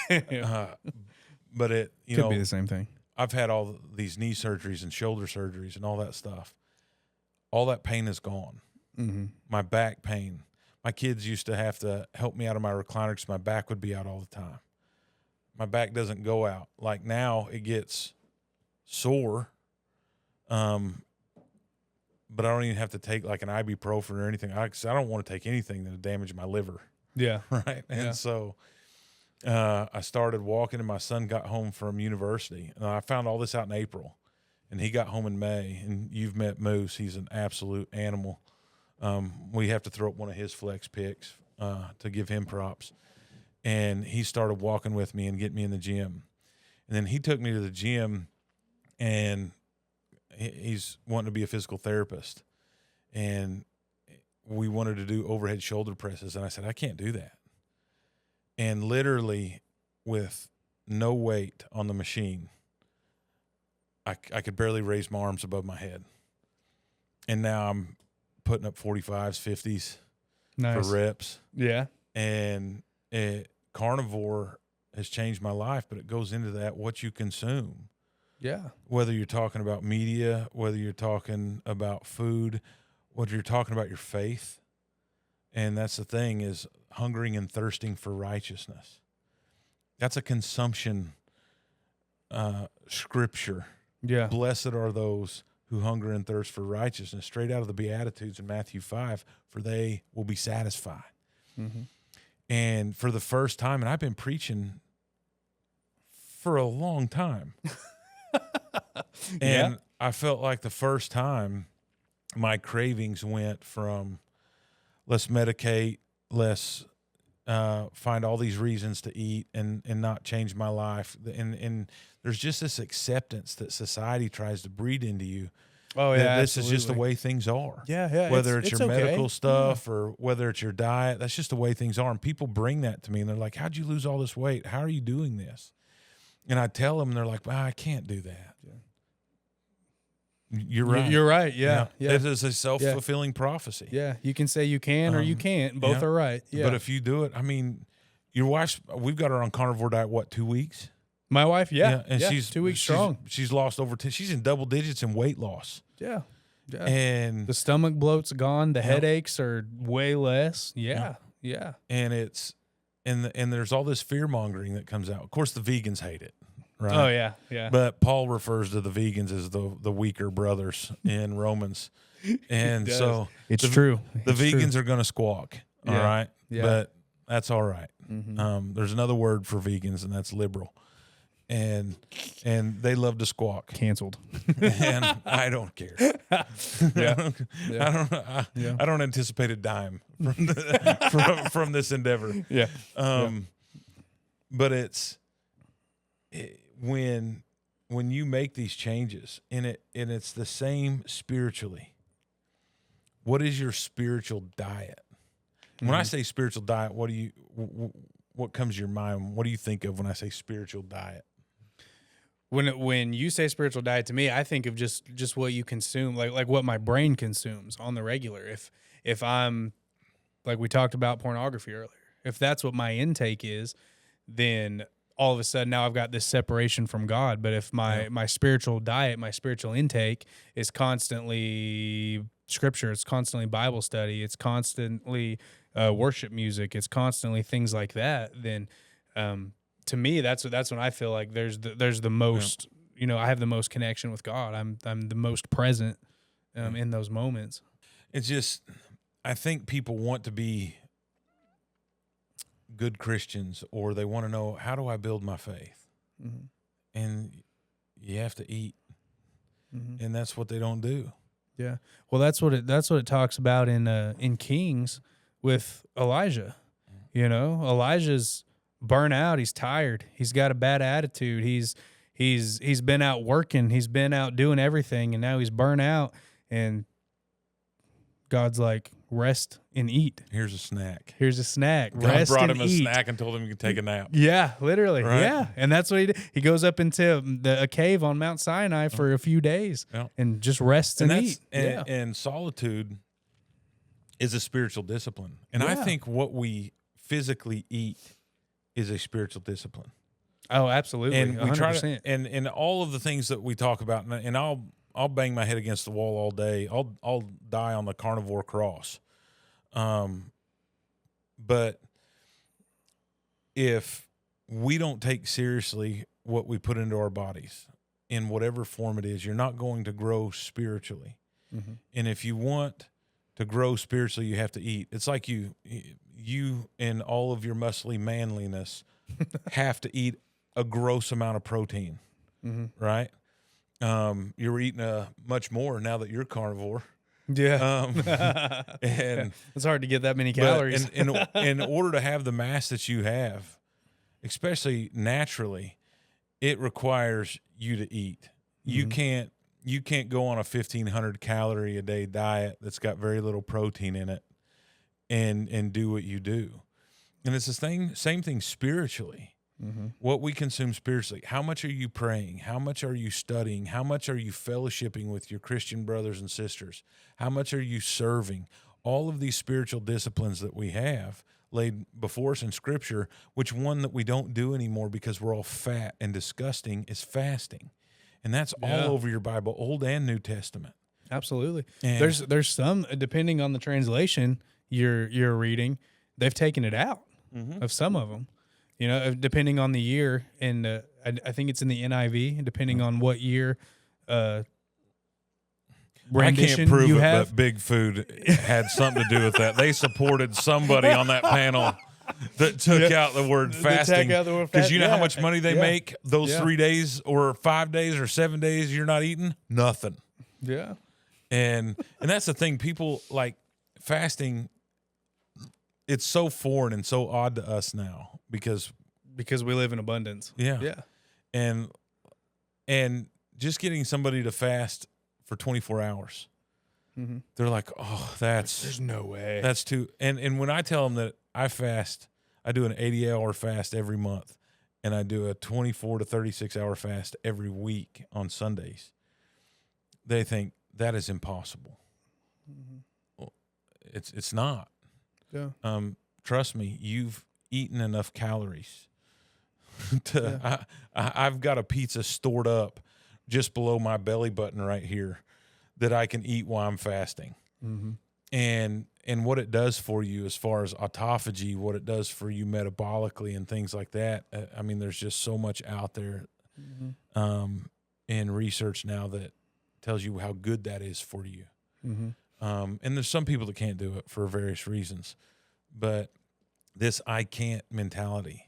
Speaker 1: But it,
Speaker 2: could be the same thing.
Speaker 1: I've had all these knee surgeries and shoulder surgeries and all that stuff. All that pain is gone.
Speaker 2: Mm-hmm.
Speaker 1: My back pain. My kids used to have to help me out of my recliner because my back would be out all the time. My back doesn't go out. Like now it gets sore. But I don't even have to take like an ibuprofen or anything. I don't want to take anything that'll damage my liver.
Speaker 2: Yeah.
Speaker 1: Right. And so I started walking, and my son got home from university. And I found all this out in April, and he got home in May. And you've met Moose. He's an absolute animal. We have to throw up one of his flex picks to give him props. And he started walking with me and getting me in the gym. And then he took me to the gym, and he's wanting to be a physical therapist. And we wanted to do overhead shoulder presses. And I said, I can't do that. And literally with no weight on the machine, I could barely raise my arms above my head. And now I'm putting up 45s, 50s for reps.
Speaker 2: Yeah.
Speaker 1: And carnivore has changed my life, but it goes into that, what you consume.
Speaker 2: Yeah.
Speaker 1: Whether you're talking about media, whether you're talking about food, whether you're talking about your faith. And that's the thing, is hungering and thirsting for righteousness. That's a consumption scripture.
Speaker 2: Yeah.
Speaker 1: Blessed are those who hunger and thirst for righteousness, straight out of the Beatitudes in Matthew 5, for they will be satisfied.
Speaker 2: Mm-hmm.
Speaker 1: And for the first time, and I've been preaching for a long time. And I felt like the first time my cravings went from let's medicate, let's find all these reasons to eat and not change my life. And there's just this acceptance that society tries to breed into you.
Speaker 2: Oh, yeah.
Speaker 1: This is just the way things are.
Speaker 2: Yeah.
Speaker 1: Whether it's your
Speaker 2: okay.
Speaker 1: medical stuff or whether it's your diet, that's just the way things are. And people bring that to me, and they're like, how'd you lose all this weight? How are you doing this? And I tell them, and they're like, well, I can't do that. Yeah. You're right.
Speaker 2: You're right. Yeah.
Speaker 1: It is a self-fulfilling prophecy.
Speaker 2: Yeah. You can say you can or you can't. Both are right. Yeah.
Speaker 1: But if you do it, I mean, your wife's, we've got her on carnivore diet, 2 weeks?
Speaker 2: My wife,
Speaker 1: and
Speaker 2: she's 2 weeks strong.
Speaker 1: She's lost over 10. She's in double digits in weight loss.
Speaker 2: Yeah.
Speaker 1: And
Speaker 2: the stomach bloat's gone. The headaches are way less. Yeah.
Speaker 1: And it's and there's all this fear mongering that comes out. Of course, the vegans hate it. Right.
Speaker 2: Oh yeah.
Speaker 1: But Paul refers to the vegans as the weaker brothers in Romans, and so
Speaker 2: it's true.
Speaker 1: The vegans are going to squawk. All right.
Speaker 2: Yeah.
Speaker 1: But that's all right.
Speaker 2: Mm-hmm.
Speaker 1: There's another word for vegans, and that's liberal. And they love to squawk.
Speaker 2: Canceled.
Speaker 1: And I don't care.
Speaker 2: Yeah.
Speaker 1: I don't anticipate a dime from this endeavor.
Speaker 2: Yeah.
Speaker 1: But when you make these changes, and it's the same spiritually. What is your spiritual diet? When I say spiritual diet, what comes to your mind? What do you think of when I say spiritual diet?
Speaker 2: when you say spiritual diet to me, I think of just what you consume, like what my brain consumes on the regular. If I'm, like we talked about pornography earlier, if that's what my intake is, then all of a sudden now I've got this separation from God. But if my spiritual diet, my spiritual intake is constantly scripture, it's constantly Bible study, it's constantly worship music, it's constantly things like that, then to me that's when I feel like there's the most, I have the most connection with God. I'm the most present in those moments.
Speaker 1: It's just, I think people want to be good Christians, or they want to know, how do I build my faith?
Speaker 2: Mm-hmm.
Speaker 1: And you have to eat, and that's what they don't do.
Speaker 2: Yeah. Well, that's what it talks about in Kings with Elijah. Elijah's burnt out. He's tired. He's got a bad attitude. He's been out working. He's been out doing everything, and now he's burnt out. And God's like, rest and eat.
Speaker 1: Here's a snack.
Speaker 2: God
Speaker 1: Rest brought him
Speaker 2: and
Speaker 1: a
Speaker 2: eat.
Speaker 1: snack and told him he could take a nap.
Speaker 2: Yeah, literally.
Speaker 1: Right?
Speaker 2: Yeah, and that's what he did. He goes up into a cave on Mount Sinai for a few days and just rests and eat.
Speaker 1: And solitude is a spiritual discipline. And I think what we physically eat is a spiritual discipline.
Speaker 2: Oh, absolutely.
Speaker 1: And
Speaker 2: 100%.
Speaker 1: we try to, and all of the things that we talk about, and I'll bang my head against the wall all day. I'll die on the carnivore cross. But if we don't take seriously what we put into our bodies in whatever form it is, you're not going to grow spiritually.
Speaker 2: Mm-hmm.
Speaker 1: And if you want to grow spiritually, you have to eat. It's like you in all of your muscly manliness have to eat a gross amount of protein, right? You're eating much more now that you're carnivore.
Speaker 2: Yeah.
Speaker 1: And
Speaker 2: it's hard to get that many calories.
Speaker 1: In order to have the mass that you have, especially naturally, it requires you to eat. You can't go on a 1,500 calorie a day diet that's got very little protein in it and do what you do. And it's the same thing spiritually. What we consume spiritually. How much are you praying? How much are you studying? How much are you fellowshipping with your Christian brothers and sisters? How much are you serving? All of these spiritual disciplines that we have laid before us in Scripture, which one that we don't do anymore because we're all fat and disgusting, is fasting. And that's all over your Bible, Old and New Testament.
Speaker 2: Absolutely.
Speaker 1: And
Speaker 2: there's some, depending on the translation you're reading, they've taken it out of some of them. Depending on the year, and I think it's in the NIV, depending on what year rendition
Speaker 1: I can't prove
Speaker 2: you
Speaker 1: it,
Speaker 2: have.
Speaker 1: but Big Food had something to do with that. They supported somebody on that panel that took out the word fasting, because you know how much money they make those 3 days or 5 days or 7 days you're not eating? Nothing.
Speaker 2: Yeah.
Speaker 1: And that's the thing. People like fasting. It's so foreign and so odd to us now because
Speaker 2: we live in abundance.
Speaker 1: Yeah. And just getting somebody to fast for 24 hours. They're like, "Oh, there's
Speaker 2: no way.
Speaker 1: That's too." And when I tell them that I fast, I do an 80-hour fast every month, and I do a 24 to 36-hour fast every week on Sundays. They think that is impossible. Well, it's not.
Speaker 2: Yeah.
Speaker 1: Trust me, you've eaten enough calories. I've got a pizza stored up just below my belly button right here that I can eat while I'm fasting. And what it does for you as far as autophagy, what it does for you metabolically and things like that. I mean, there's just so much out there in research now that tells you how good that is for you. And there's some people that can't do it for various reasons, but this "I can't" mentality,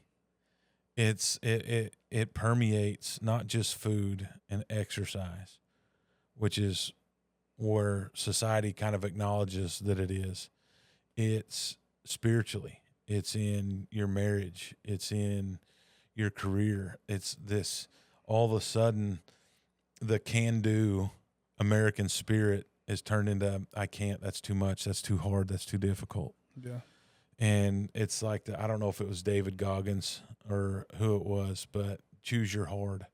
Speaker 1: it permeates not just food and exercise, which is where society kind of acknowledges that it is. It's spiritually. It's in your marriage. It's in your career. It's this, all of a sudden, the can-do American spirit is turned into "I can't, that's too much, that's too hard, that's too difficult."
Speaker 2: Yeah.
Speaker 1: And it's like, I don't know if it was David Goggins or who it was, but choose your hard,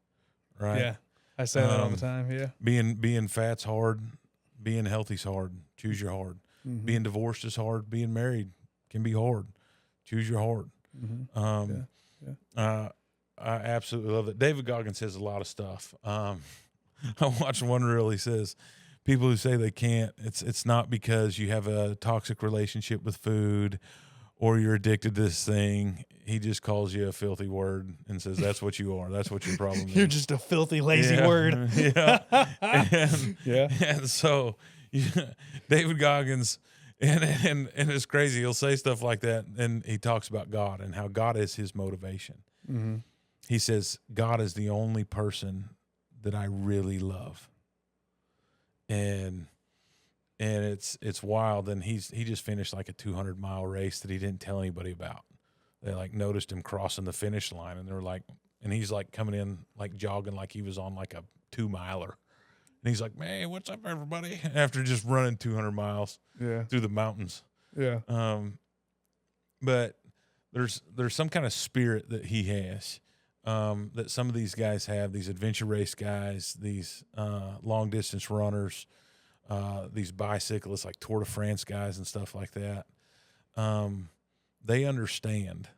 Speaker 1: right?
Speaker 2: Yeah. I say that all the time. Yeah.
Speaker 1: Being fat's hard. Being healthy's hard. Choose your hard.
Speaker 2: Mm-hmm.
Speaker 1: Being divorced is hard. Being married can be hard. Choose your hard.
Speaker 2: Mm-hmm.
Speaker 1: I absolutely love that. David Goggins says a lot of stuff. I watched one reel. He says, people who say they can't, it's not because you have a toxic relationship with food or you're addicted to this thing. He just calls you a filthy word and says, that's what you are. That's what your problem is.
Speaker 2: You're just a filthy, lazy word.
Speaker 1: Yeah.
Speaker 2: Yeah.
Speaker 1: And so David Goggins, and it's crazy. He'll say stuff like that. And he talks about God and how God is his motivation.
Speaker 2: Mm-hmm.
Speaker 1: He says, God is the only person that I really love. And it's wild. And he just finished like a 200-mile race that he didn't tell anybody about. They like noticed him crossing the finish line, and they're like, and he's like coming in like jogging like he was on like a 2-miler. And he's like, man, what's up, everybody? After just running 200 miles through the mountains.
Speaker 2: Yeah.
Speaker 1: But there's some kind of spirit that he has. That some of these guys have, these adventure race guys, these long distance runners, these bicyclists like Tour de France guys and stuff like that. They understand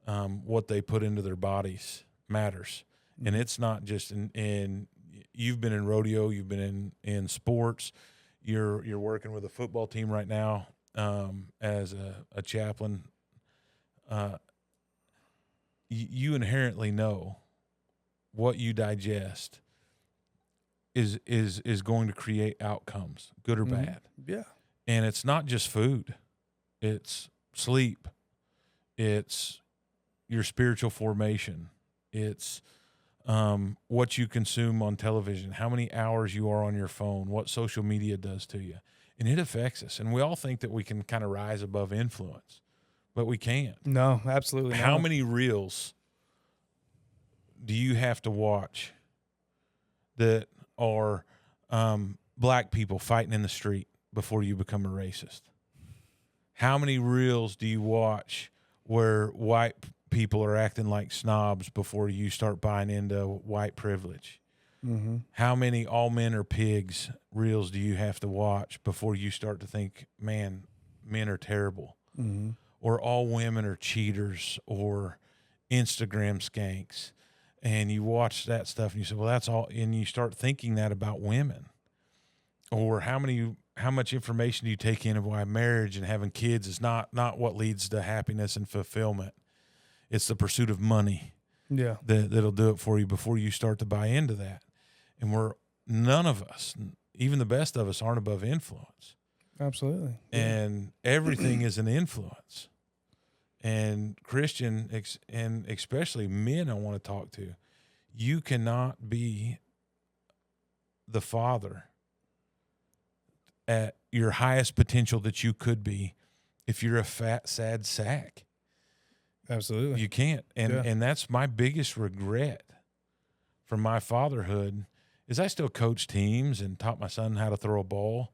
Speaker 1: what they put into their bodies matters. And it's not just in you've been in rodeo, you've been in sports, you're working with a football team right now as a chaplain. You inherently know what you digest is going to create outcomes, good or bad.
Speaker 2: Yeah.
Speaker 1: And it's not just food. It's sleep. It's your spiritual formation. It's what you consume on television, how many hours you are on your phone, what social media does to you. And it affects us. And we all think that we can kind of rise above influence. But we can't.
Speaker 2: No, absolutely not.
Speaker 1: How many reels do you have to watch that are black people fighting in the street before you become a racist? How many reels do you watch where white people are acting like snobs before you start buying into white privilege?
Speaker 2: Mm-hmm.
Speaker 1: How many all men are pigs reels do you have to watch before you start to think, man, men are terrible?
Speaker 2: Mm-hmm.
Speaker 1: Or all women are cheaters or Instagram skanks. And you watch that stuff and you say, well, that's all. And you start thinking that about women. Or how much information do you take in of why marriage and having kids is not what leads to happiness and fulfillment. It's the pursuit of money.
Speaker 2: Yeah.
Speaker 1: That'll do it for you before you start to buy into that. And none of us, even the best of us, aren't above influence.
Speaker 2: Absolutely.
Speaker 1: And everything is an influence. And Christian, and especially men I want to talk to, you cannot be the father at your highest potential that you could be if you're a fat, sad sack.
Speaker 2: Absolutely.
Speaker 1: You can't. And that's my biggest regret from my fatherhood is I still coach teams and taught my son how to throw a ball.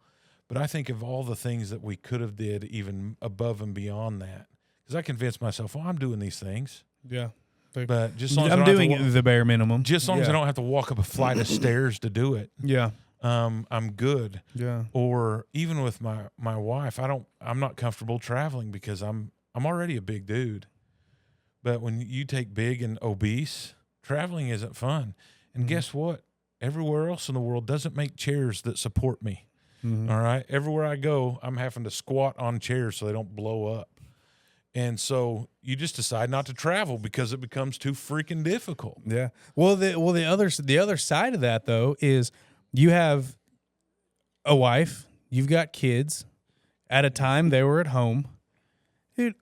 Speaker 1: But I think of all the things that we could have did even above and beyond that. Because I convinced myself, well, I'm doing these things.
Speaker 2: Yeah.
Speaker 1: But just as long as
Speaker 2: I'm doing the bare minimum.
Speaker 1: Just as long as I don't have to walk up a flight of stairs to do it.
Speaker 2: Yeah.
Speaker 1: I'm good.
Speaker 2: Yeah.
Speaker 1: Or even with my wife, I'm not comfortable traveling because I'm already a big dude. But when you take big and obese, traveling isn't fun. And guess what? Everywhere else in the world doesn't make chairs that support me.
Speaker 2: Mm-hmm.
Speaker 1: All right. Everywhere I go, I'm having to squat on chairs so they don't blow up. And so you just decide not to travel because it becomes too freaking difficult.
Speaker 2: Yeah. Well, the other side of that though is you have a wife, you've got kids. At a time they were at home. Dude,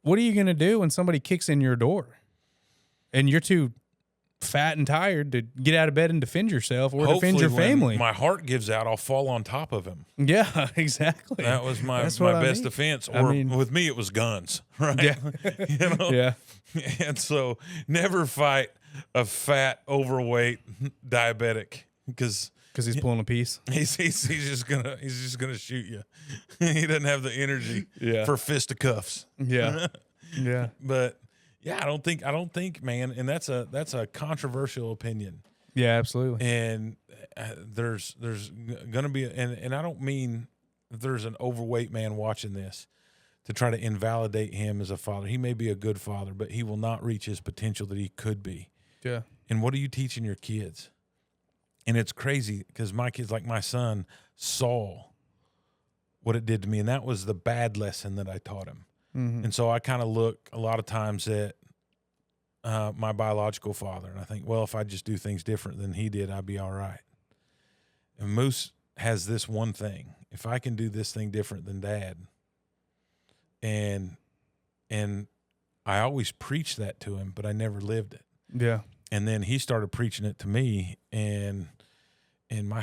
Speaker 2: what are you going to do when somebody kicks in your door and you're too fat and tired to get out of bed and defend yourself or defend your family?
Speaker 1: When my heart gives out, I'll fall on top of him.
Speaker 2: Yeah, exactly.
Speaker 1: That was my best defense. Or with me, it was guns, right?
Speaker 2: Yeah.
Speaker 1: You know?
Speaker 2: Yeah.
Speaker 1: And so never fight a fat, overweight diabetic because
Speaker 2: he's pulling a piece.
Speaker 1: He's just gonna shoot you. He doesn't have the energy for fisticuffs.
Speaker 2: Yeah. Yeah.
Speaker 1: But Yeah, I don't think, man, and that's a controversial opinion.
Speaker 2: Yeah, absolutely.
Speaker 1: And there's going to be, and I don't mean there's an overweight man watching this to try to invalidate him as a father. He may be a good father, but he will not reach his potential that he could be.
Speaker 2: Yeah.
Speaker 1: And what are you teaching your kids? And it's crazy because my kids, like my son, saw what it did to me, and that was the bad lesson that I taught him.
Speaker 2: Mm-hmm.
Speaker 1: And so I kind of look a lot of times at my biological father, and I think, well, if I just do things different than he did, I'd be all right. And Moose has this one thing: if I can do this thing different than Dad, and I always preached that to him, but I never lived it.
Speaker 2: Yeah.
Speaker 1: And then he started preaching it to me, and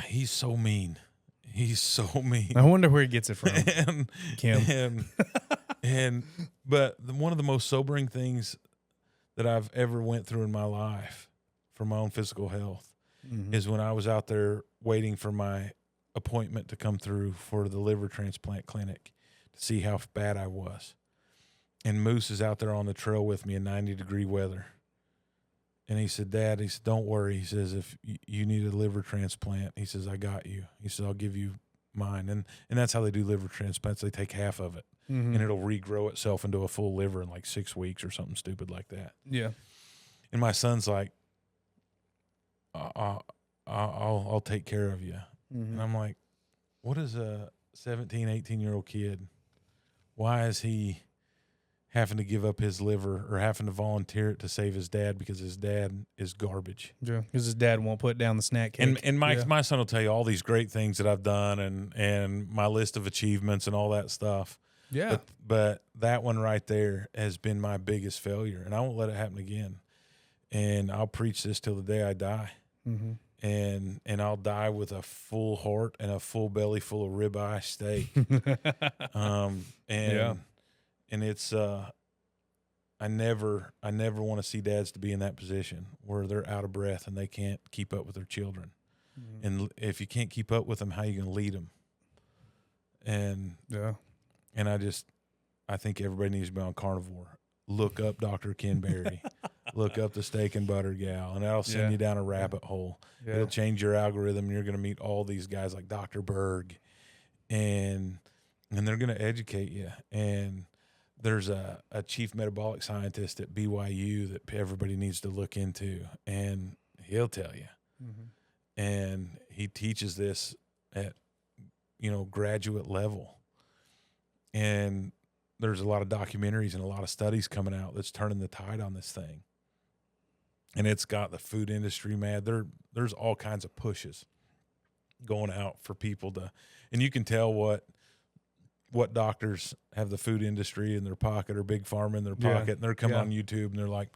Speaker 1: he's so mean. He's so mean.
Speaker 2: I wonder where he gets it from.
Speaker 1: and,
Speaker 2: Kim.
Speaker 1: But one of the most sobering things that I've ever went through in my life for my own physical health is when I was out there waiting for my appointment to come through for the liver transplant clinic to see how bad I was. And Moose is out there on the trail with me in 90-degree weather. And he said, Dad, he said, don't worry. He says, if you need a liver transplant, he says, I got you. He said, I'll give you mine. And that's how they do liver transplants. They take half of it, and it'll regrow itself into a full liver in like 6 weeks or something stupid like that.
Speaker 2: Yeah.
Speaker 1: And my son's like, I'll take care of you. And I'm like, what is a 17, 18-year-old kid? Why is he having to give up his liver or having to volunteer it to save his dad because his dad is garbage?
Speaker 2: Yeah, because his dad won't put down the snack cake.
Speaker 1: And my son will tell you all these great things that I've done and my list of achievements and all that stuff.
Speaker 2: Yeah.
Speaker 1: But that one right there has been my biggest failure, and I won't let it happen again. And I'll preach this till the day I die. And I'll die with a full heart and a full belly full of ribeye steak. And it's I never want to see dads to be in that position where they're out of breath and they can't keep up with their children. And if you can't keep up with them, how are you going to lead them? And I think everybody needs to be on carnivore. Look up Dr. Ken Berry. Look up the steak and butter gal, and that'll send you down a rabbit hole. It'll change your algorithm, and you're going to meet all these guys like Dr. Berg, and they're going to educate you. And there's a chief metabolic scientist at BYU that everybody needs to look into, and he'll tell you. And he teaches this at, graduate level. And there's a lot of documentaries and a lot of studies coming out that's turning the tide on this thing. And it's got the food industry mad. There's all kinds of pushes going out for people to, and you can tell what doctors have the food industry in their pocket or big pharma in their pocket, and they're coming on YouTube and they're like,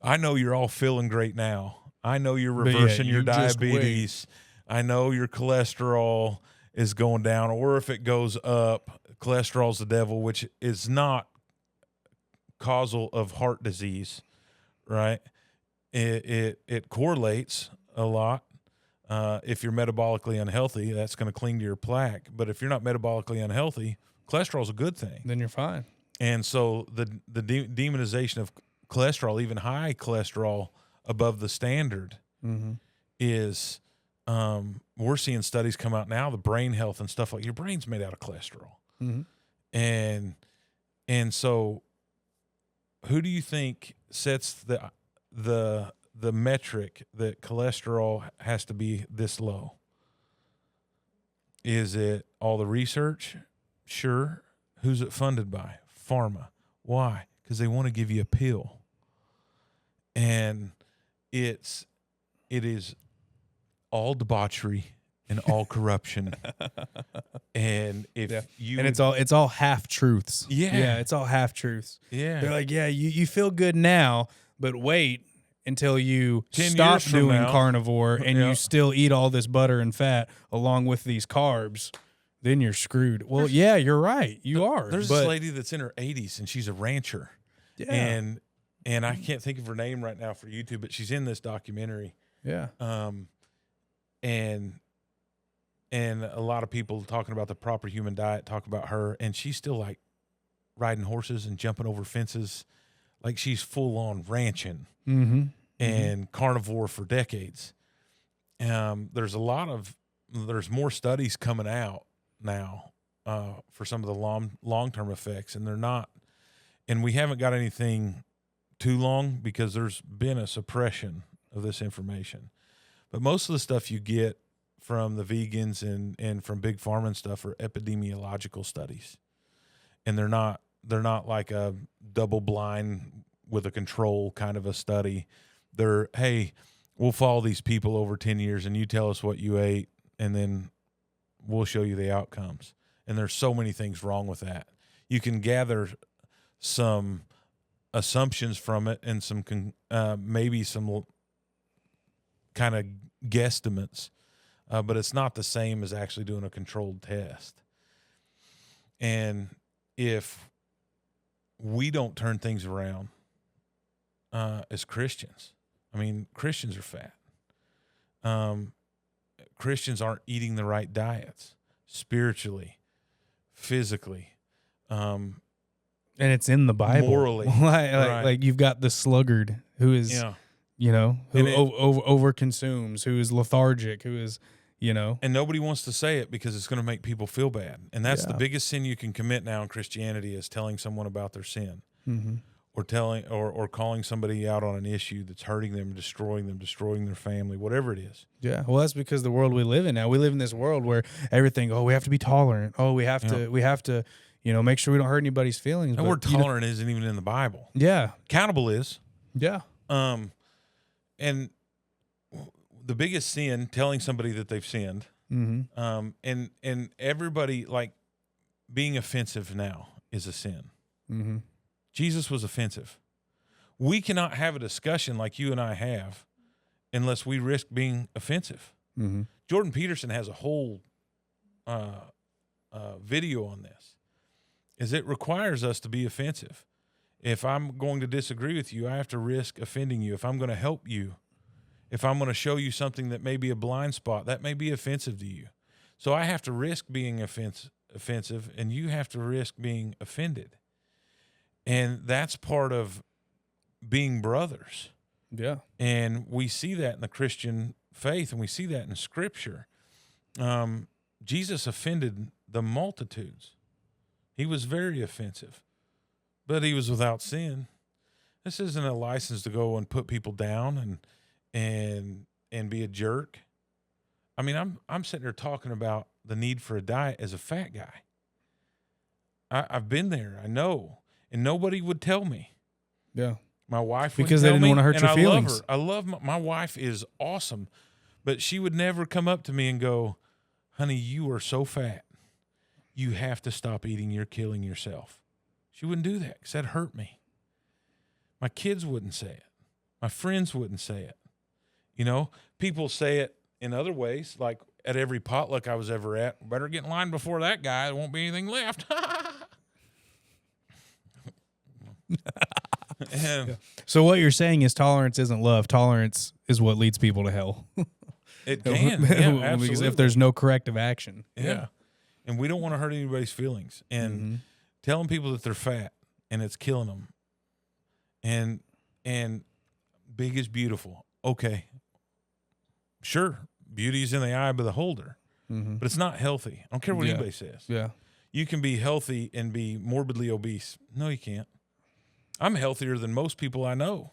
Speaker 1: I know you're all feeling great now. I know you're reversing your diabetes. I know your cholesterol is going down, or if it goes up, cholesterol's the devil, which is not causal of heart disease, right? It correlates a lot. If you're metabolically unhealthy, that's going to cling to your plaque. But if you're not metabolically unhealthy, cholesterol's a good thing.
Speaker 2: Then you're fine.
Speaker 1: And so the demonization of cholesterol, even high cholesterol above the standard, is we're seeing studies come out now, the brain health and stuff like your brain's made out of cholesterol. And so who do you think sets the metric that cholesterol has to be this low? Is it all the research? Sure. Who's it funded by? Pharma. Why? Because they want to give you a pill. And it is all debauchery and all corruption. And
Speaker 2: it's all half truths. Yeah, it's all half truths.
Speaker 1: Yeah.
Speaker 2: They're like, you feel good now, but wait until you
Speaker 1: 10
Speaker 2: stop
Speaker 1: years from
Speaker 2: doing
Speaker 1: now,
Speaker 2: carnivore and you still eat all this butter and fat along with these carbs. Then you're screwed. Well, yeah, you're right. You are.
Speaker 1: There's this lady that's in her 80s and she's a rancher.
Speaker 2: Yeah.
Speaker 1: And I can't think of her name right now for YouTube, but she's in this documentary.
Speaker 2: Yeah.
Speaker 1: And a lot of people talking about the proper human diet talk about her, and she's still like riding horses and jumping over fences like she's full on ranching
Speaker 2: Mm-hmm.
Speaker 1: and carnivore for decades. There's more studies coming out now for some of the long-term effects, and they're not, and we haven't got anything too long because there's been a suppression of this information. But most of the stuff you get from the vegans and from big pharma and stuff are epidemiological studies, and they're not like a double blind with a control kind of a study. They're, hey, we'll follow these people over 10 years and you tell us what you ate and then we'll show you the outcomes. And there's so many things wrong with that. You can gather some assumptions from it and some maybe some kind of guesstimates, but it's not the same as actually doing a controlled test. And if we don't turn things around as Christians, I mean, Christians are fat. Christians aren't eating the right diets spiritually, physically,
Speaker 2: and it's in the Bible.
Speaker 1: Morally.
Speaker 2: like you've got the sluggard who is, who over consumes, who is lethargic, who is,
Speaker 1: and nobody wants to say it because it's going to make people feel bad. And that's the biggest sin you can commit now in Christianity is telling someone about their sin. Mm-hmm. Or or calling somebody out on an issue that's hurting them, destroying their family, whatever it is.
Speaker 2: Yeah. Well, that's because the world we live in now. We live in this world where everything, we have to be tolerant. We have to, make sure we don't hurt anybody's feelings.
Speaker 1: The word tolerant isn't even in the Bible.
Speaker 2: Yeah.
Speaker 1: Accountable is.
Speaker 2: Yeah.
Speaker 1: And the biggest sin, telling somebody that they've sinned. Mm-hmm. And everybody, like, being offensive now is a sin. Mm-hmm. Jesus was offensive. We cannot have a discussion like you and I have unless we risk being offensive. Mm-hmm. Jordan Peterson has a whole video on this. Is it requires us to be offensive. If I'm going to disagree with you, I have to risk offending you. If I'm going to help you, if I'm going to show you something that may be a blind spot, that may be offensive to you. So I have to risk being offensive, and you have to risk being offended. And that's part of being brothers.
Speaker 2: Yeah.
Speaker 1: And we see that in the Christian faith, and we see that in Scripture. Jesus offended the multitudes. He was very offensive, but he was without sin. This isn't a license to go and put people down and be a jerk. I mean, I'm sitting there talking about the need for a diet as a fat guy. I've been there. I know. And nobody would tell me.
Speaker 2: Yeah.
Speaker 1: My wife
Speaker 2: because they didn't want to hurt your feelings.
Speaker 1: I love my wife is awesome, but she would never come up to me and go, "Honey, you are so fat. You have to stop eating. You're killing yourself." She wouldn't do that because that hurt me. My kids wouldn't say it. My friends wouldn't say it. People say it in other ways, like at every potluck I was ever at. Better get in line before that guy. There won't be anything left.
Speaker 2: So what you're saying is tolerance isn't love. Tolerance is what leads people to hell.
Speaker 1: It can, yeah,
Speaker 2: because if there's no corrective action.
Speaker 1: Yeah. And we don't want to hurt anybody's feelings. And telling people that they're fat and it's killing them. And big is beautiful. Okay. Sure, beauty's in the eye of the beholder, but it's not healthy. I don't care what anybody says.
Speaker 2: Yeah.
Speaker 1: You can be healthy and be morbidly obese. No, you can't. I'm healthier than most people I know,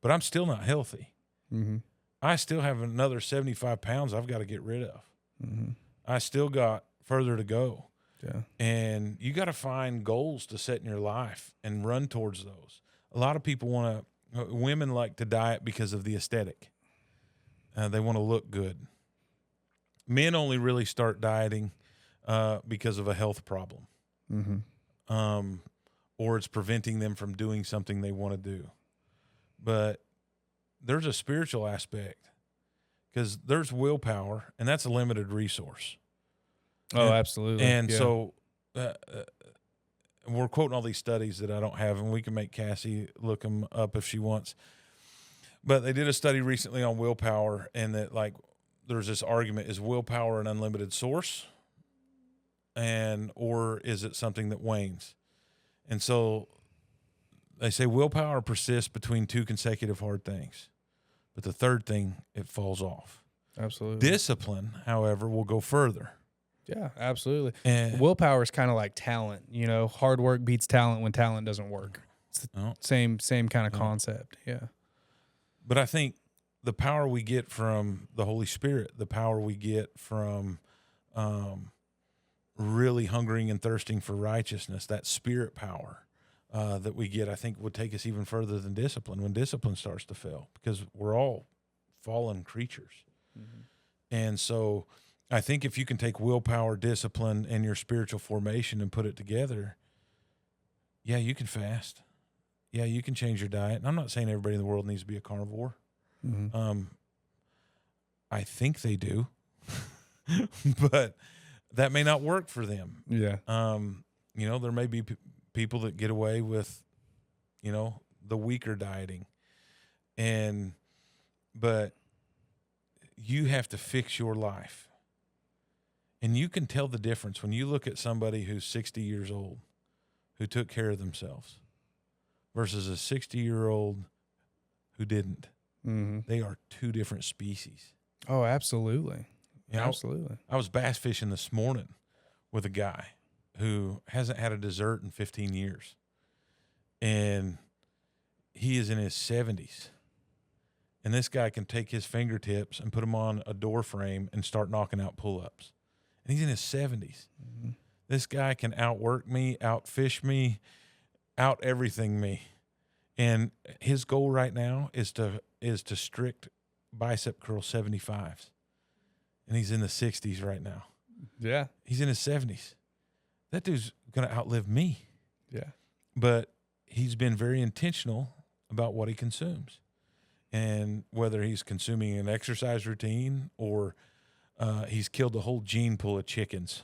Speaker 1: but I'm still not healthy. Mm-hmm. I still have another 75 pounds I've got to get rid of. Mm-hmm. I still got further to go.
Speaker 2: Yeah.
Speaker 1: And you got to find goals to set in your life and run towards those. A lot of people women like to diet because of the aesthetic. They want to look good. Men only really start dieting because of a health problem. Mm-hmm. Or it's preventing them from doing something they want to do. But there's a spiritual aspect because there's willpower, and that's a limited resource.
Speaker 2: Oh, absolutely.
Speaker 1: And so we're quoting all these studies that I don't have, and we can make Cassie look them up if she wants. But they did a study recently on willpower, and that, like, there's this argument, is willpower an unlimited source? Or is it something that wanes? And so they say willpower persists between two consecutive hard things, but the third thing, it falls off.
Speaker 2: Absolutely.
Speaker 1: Discipline, however, will go further.
Speaker 2: Yeah, absolutely.
Speaker 1: And
Speaker 2: Willpower is kind of like talent. You know, hard work beats talent when talent doesn't work. It's the
Speaker 1: oh,
Speaker 2: same kind of concept. Yeah.
Speaker 1: but I think the power we get from the Holy Spirit, the power we get from really hungering and thirsting for righteousness, that spirit power that we get, I think would take us even further than discipline when discipline starts to fail, because we're all fallen creatures. Mm-hmm. And so I think if you can take willpower, discipline, and your spiritual formation and put it together, yeah, you can fast. Yeah, you can change your diet. And I'm not saying everybody in the world needs to be a carnivore.
Speaker 2: Mm-hmm.
Speaker 1: I think they do, but that may not work for them.
Speaker 2: Yeah.
Speaker 1: You know, there may be people that get away with, you know, the weaker dieting, but you have to fix your life. And you can tell the difference when you look at somebody who's 60 years old who took care of themselves versus a 60-year-old who didn't.
Speaker 2: Mm-hmm.
Speaker 1: They are two different species.
Speaker 2: Oh, absolutely.
Speaker 1: You know,
Speaker 2: Absolutely.
Speaker 1: I was bass fishing this morning with a guy who hasn't had a dessert in 15 years. And he is in his 70s. And this guy can take his fingertips and put them on a door frame and start knocking out pull-ups. And he's in his 70s. Mm-hmm. This guy can outwork me, outfish me, out everything me. And his goal right now is to strict bicep curl 75s. And he's in the 60s right now.
Speaker 2: Yeah.
Speaker 1: He's in his 70s. That dude's going to outlive me.
Speaker 2: Yeah.
Speaker 1: But he's been very intentional about what he consumes. And whether he's consuming an exercise routine or he's killed a whole gene pool of chickens.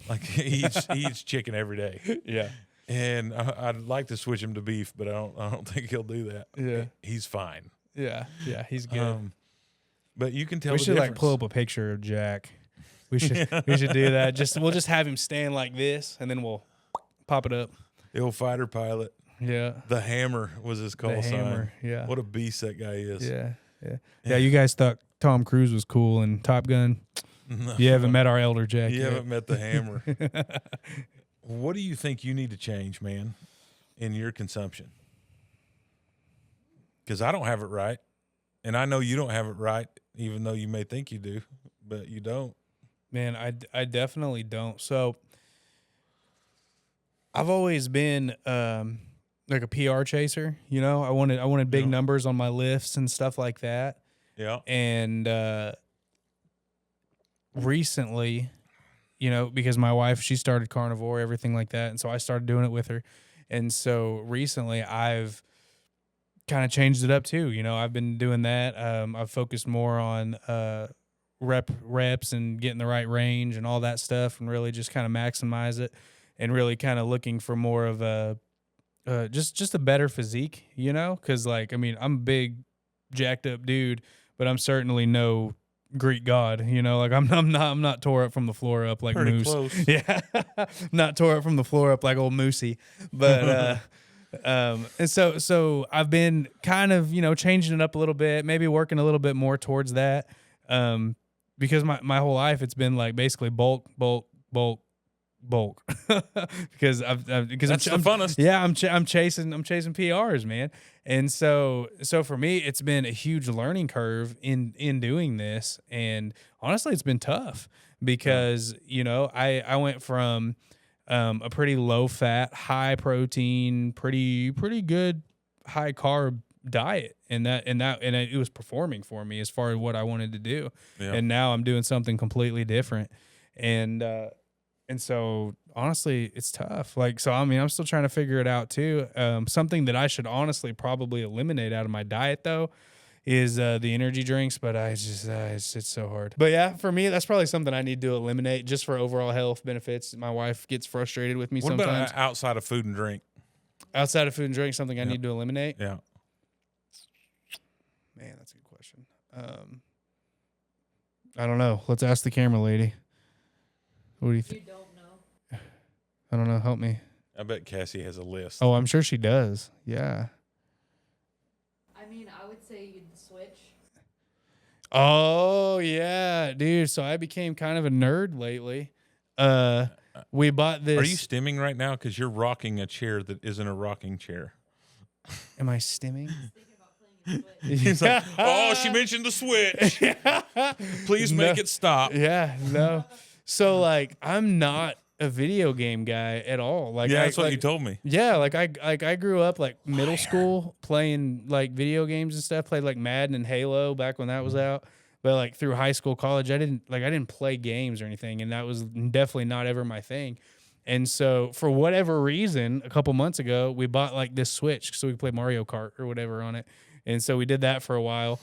Speaker 1: Like he eats chicken every day.
Speaker 2: Yeah.
Speaker 1: And I'd like to switch him to beef, but I don't think he'll do that.
Speaker 2: Yeah.
Speaker 1: He's fine.
Speaker 2: Yeah. Yeah. He's good.
Speaker 1: But you can tell
Speaker 2: we
Speaker 1: the
Speaker 2: should
Speaker 1: difference.
Speaker 2: like pull up a picture of Jack. We should do that. We'll just have him stand like this, and then we'll pop it up.
Speaker 1: The old fighter pilot.
Speaker 2: Yeah.
Speaker 1: The Hammer was his call sign.
Speaker 2: Hammer. Yeah.
Speaker 1: What a beast that guy is.
Speaker 2: Yeah. Yeah. Yeah. You guys thought Tom Cruise was cool in Top Gun.
Speaker 1: No.
Speaker 2: You haven't met our elder Jack.
Speaker 1: You haven't met the Hammer. What do you think you need to change, man, in your consumption? Because I don't have it right. And I know you don't have it right, even though you may think you do, but you don't.
Speaker 2: Man, I definitely don't. So I've always been like a PR chaser, you know. I wanted big numbers on my lifts and stuff like that.
Speaker 1: Yeah.
Speaker 2: And recently, you know, because my wife, she started carnivore, everything like that, and so I started doing it with her. And so recently I've kind of changed it up too. You know, I've been doing that. I've focused more on reps and getting the right range and all that stuff, and really just kind of maximize it, and really kind of looking for more of a just a better physique, you know? Because like, I mean, I'm a big jacked up dude, but I'm certainly no Greek god, you know? Like I'm not tore up from the floor up like
Speaker 1: Pretty
Speaker 2: Moose.
Speaker 1: close.
Speaker 2: Yeah, not tore up from the floor up like old Moosey, but. And so I've been kind of, you know, changing it up a little bit, maybe working a little bit more towards that. Because my whole life it's been like basically bulk. because that's
Speaker 1: the funnest.
Speaker 2: Yeah, I'm chasing PRs, man. And so for me, it's been a huge learning curve in doing this. And honestly, it's been tough because, you know, I went from a pretty low fat, high protein, pretty good high carb diet, and it was performing for me as far as what I wanted to do. Yeah. And now I'm doing something completely different. And so honestly, it's tough. Like, so, I mean, I'm still trying to figure it out too. Something that I should honestly probably eliminate out of my diet though is the energy drinks, but it's so hard. But yeah, for me, that's probably something I need to eliminate just for overall health benefits. My wife gets frustrated with me sometimes.
Speaker 1: What about outside of food and drink?
Speaker 2: Outside of food and drink, something I need to eliminate?
Speaker 1: Yeah.
Speaker 2: Man, that's a good question. I don't know. Let's ask the camera lady. What do you think?
Speaker 3: You don't know.
Speaker 2: I don't know. Help me.
Speaker 1: I bet Cassie has a list.
Speaker 2: Oh, I'm sure she does. Yeah.
Speaker 3: I mean, I would say you'd switch.
Speaker 2: Oh yeah, dude. So I became kind of a nerd lately. We bought this.
Speaker 1: Are you stimming right now? Because you're rocking a chair that isn't a rocking chair.
Speaker 2: Am I stimming?
Speaker 3: Thinking about playing a Switch.
Speaker 1: He's like, oh, she mentioned the Switch. Please make it stop.
Speaker 2: Yeah, no. So like, I'm not a video game guy at all. Like,
Speaker 1: Yeah, that's what
Speaker 2: like,
Speaker 1: you told me.
Speaker 2: Yeah, like I grew up like middle school playing like video games and stuff. Played like Madden and Halo back when that was out. But like through high school, college, I didn't play games or anything, and that was definitely not ever my thing. And so for whatever reason, a couple months ago, we bought like this Switch so we could play Mario Kart or whatever on it. And so we did that for a while,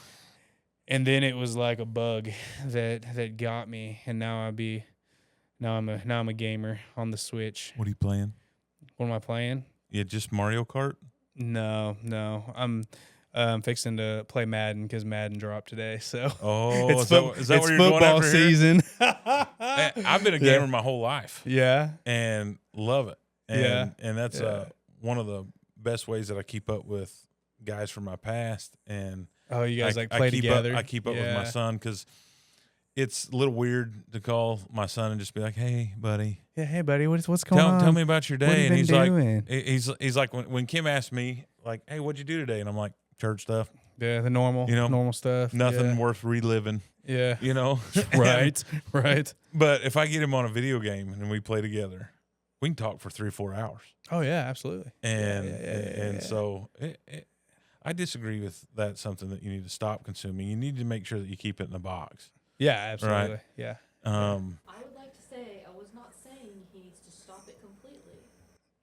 Speaker 2: and then it was like a bug that got me, and now I'm a gamer on the Switch.
Speaker 1: What are you playing?
Speaker 2: What am I playing?
Speaker 1: Yeah, just Mario Kart?
Speaker 2: No. I'm fixing to play Madden because Madden dropped today. So
Speaker 1: Oh,
Speaker 2: it's
Speaker 1: is that
Speaker 2: it's
Speaker 1: where you're going
Speaker 2: football
Speaker 1: after here?
Speaker 2: season.
Speaker 1: I've been a gamer my whole life
Speaker 2: Yeah.
Speaker 1: and love it. And,
Speaker 2: Yeah.
Speaker 1: and that's
Speaker 2: Yeah.
Speaker 1: one of the best ways that I keep up with guys from my past. And
Speaker 2: Oh, you guys like
Speaker 1: I
Speaker 2: play
Speaker 1: keep
Speaker 2: together?
Speaker 1: I keep up with my
Speaker 2: Yeah.
Speaker 1: son because it's a little weird to call my son and just be like, "Hey, buddy,
Speaker 2: Yeah. Hey, buddy, what's going on?
Speaker 1: tell me about your
Speaker 2: What
Speaker 1: day."
Speaker 2: you
Speaker 1: And
Speaker 2: been
Speaker 1: he's
Speaker 2: doing?
Speaker 1: like, he's like when Kim asked me like, "Hey, what'd you do today?" And I'm like, "Church stuff,
Speaker 2: Yeah, the normal, normal stuff.
Speaker 1: nothing worth reliving."
Speaker 2: Yeah.
Speaker 1: You know,
Speaker 2: Right. Right.
Speaker 1: But if I get him on a video game and we play together, we can talk for 3 or 4 hours.
Speaker 2: Oh yeah, absolutely.
Speaker 1: And so I disagree with that's something that you need to stop consuming. You need to make sure that you keep it in the box.
Speaker 2: Yeah, absolutely.
Speaker 1: Right.
Speaker 2: Yeah.
Speaker 3: I would like to say I was not saying he needs to stop it completely.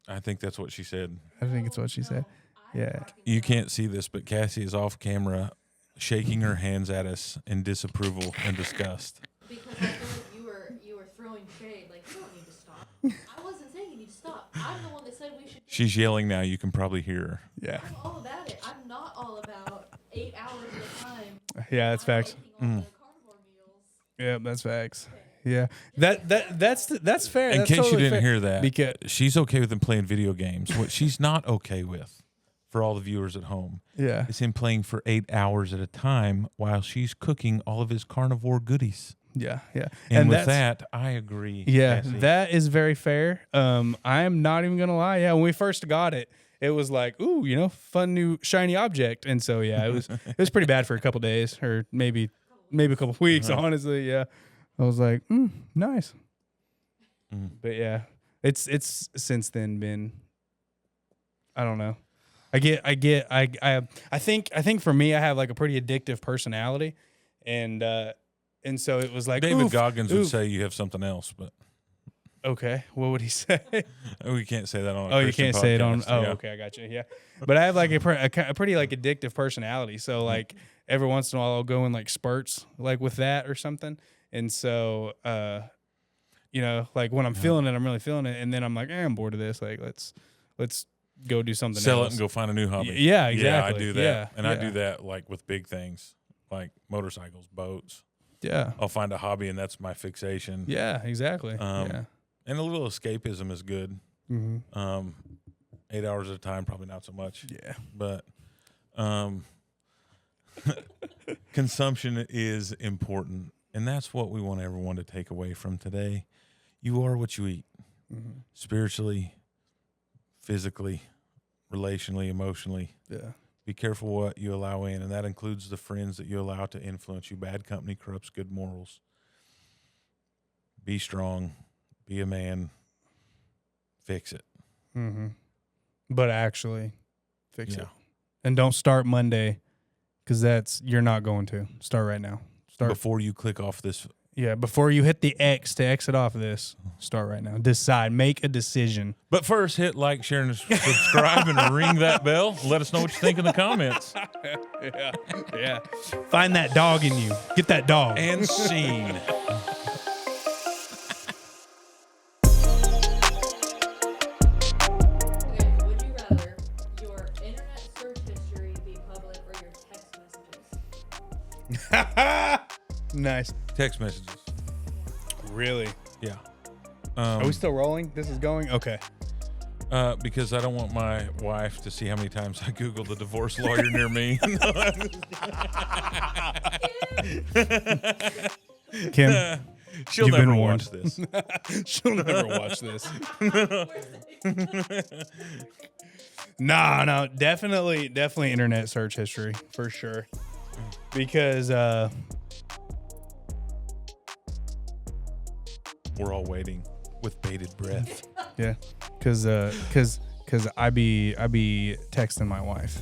Speaker 1: I think that's what she said.
Speaker 2: I think it's what she said. Yeah.
Speaker 1: You can't see this, but Cassie is off camera shaking her hands at us in disapproval and disgust.
Speaker 3: Because I feel like you were throwing shade. Like, you don't need to stop. I wasn't saying you need to stop. I'm the one that said we should.
Speaker 1: She's yelling now. You can probably hear her.
Speaker 2: Yeah.
Speaker 3: I'm all about it. I'm not all about 8 hours at a time.
Speaker 2: Yeah, that's facts.
Speaker 3: Making all the carnivore meals.
Speaker 2: Yeah, that's facts. Yeah. That's fair.
Speaker 1: In
Speaker 2: That's
Speaker 1: case you
Speaker 2: totally
Speaker 1: didn't
Speaker 2: fair.
Speaker 1: hear that,
Speaker 2: Because
Speaker 1: she's okay with him playing video games. What she's not okay with, for all the viewers at home,
Speaker 2: yeah.
Speaker 1: is him playing for 8 hours at a time while she's cooking all of his carnivore goodies.
Speaker 2: Yeah, yeah.
Speaker 1: And with
Speaker 2: that's-
Speaker 1: that, I agree.
Speaker 2: Yeah,
Speaker 1: Cassie.
Speaker 2: that is very fair. I'm not even gonna lie. Yeah, when we first got it, it was like, ooh, fun new shiny object. And so yeah, it was pretty bad for a couple days, or maybe a couple weeks, honestly. Yeah. I was like, nice. But yeah, it's since then been, I don't know. I think for me, I have like a pretty addictive personality, and so it was like
Speaker 1: David
Speaker 2: oof,
Speaker 1: Goggins would
Speaker 2: oof.
Speaker 1: say you have something else, but
Speaker 2: Okay, what would he say?
Speaker 1: we can't say that on a
Speaker 2: Oh, you
Speaker 1: Christian
Speaker 2: can't say it on.
Speaker 1: podcast.
Speaker 2: Oh,
Speaker 1: Yeah.
Speaker 2: okay, I got you. Yeah, but I have like a pretty like addictive personality. So like every once in a while, I'll go in like spurts, like with that or something. And so, like when I'm feeling it, I'm really feeling it, and then I'm like, I'm bored of this. Like let's go do something
Speaker 1: Sell
Speaker 2: else.
Speaker 1: it and go find a new hobby.
Speaker 2: Yeah,
Speaker 1: Yeah, I
Speaker 2: exactly.
Speaker 1: do that.
Speaker 2: Yeah,
Speaker 1: and I
Speaker 2: yeah.
Speaker 1: do that like with big things, like motorcycles, boats.
Speaker 2: Yeah,
Speaker 1: I'll find a hobby and that's my fixation.
Speaker 2: yeah, exactly. Yeah.
Speaker 1: And a little escapism is good.
Speaker 2: Mm-hmm.
Speaker 1: 8 hours at a time, probably not so much.
Speaker 2: Yeah.
Speaker 1: But consumption is important. And that's what we want everyone to take away from today. You are what you eat.
Speaker 2: Mm-hmm.
Speaker 1: Spiritually, physically, relationally, emotionally.
Speaker 2: Yeah.
Speaker 1: Be careful what you allow in, and that includes the friends that you allow to influence you. Bad company corrupts good morals. Be strong. Be a man. Fix it.
Speaker 2: Mm-hmm. But actually, fix
Speaker 1: Yeah.
Speaker 2: it, and don't start Monday, because you're not going to start right now. Start
Speaker 1: Before you click off this.
Speaker 2: Yeah, before you hit the X to exit off of this, start right now. Decide. Make a decision.
Speaker 1: But first, hit like, share, and subscribe, and ring that bell. Let us know what you think in the comments.
Speaker 2: Yeah. Find that dog in you. Get that dog.
Speaker 1: And scene.
Speaker 3: Okay, would you rather your internet search history be public or your text messages?
Speaker 2: Nice.
Speaker 1: Text messages.
Speaker 2: Really?
Speaker 1: Yeah.
Speaker 2: Are we still rolling? This is going? Okay.
Speaker 1: Because I don't want my wife to see how many times I Google the divorce lawyer near me.
Speaker 2: Kim,
Speaker 1: She'll
Speaker 2: You've
Speaker 1: never
Speaker 2: been
Speaker 1: watch
Speaker 2: warned.
Speaker 1: this.
Speaker 2: she'll never watch this. No, definitely internet search history for sure. Because
Speaker 1: We're all waiting with bated breath.
Speaker 2: yeah, because I be texting my wife.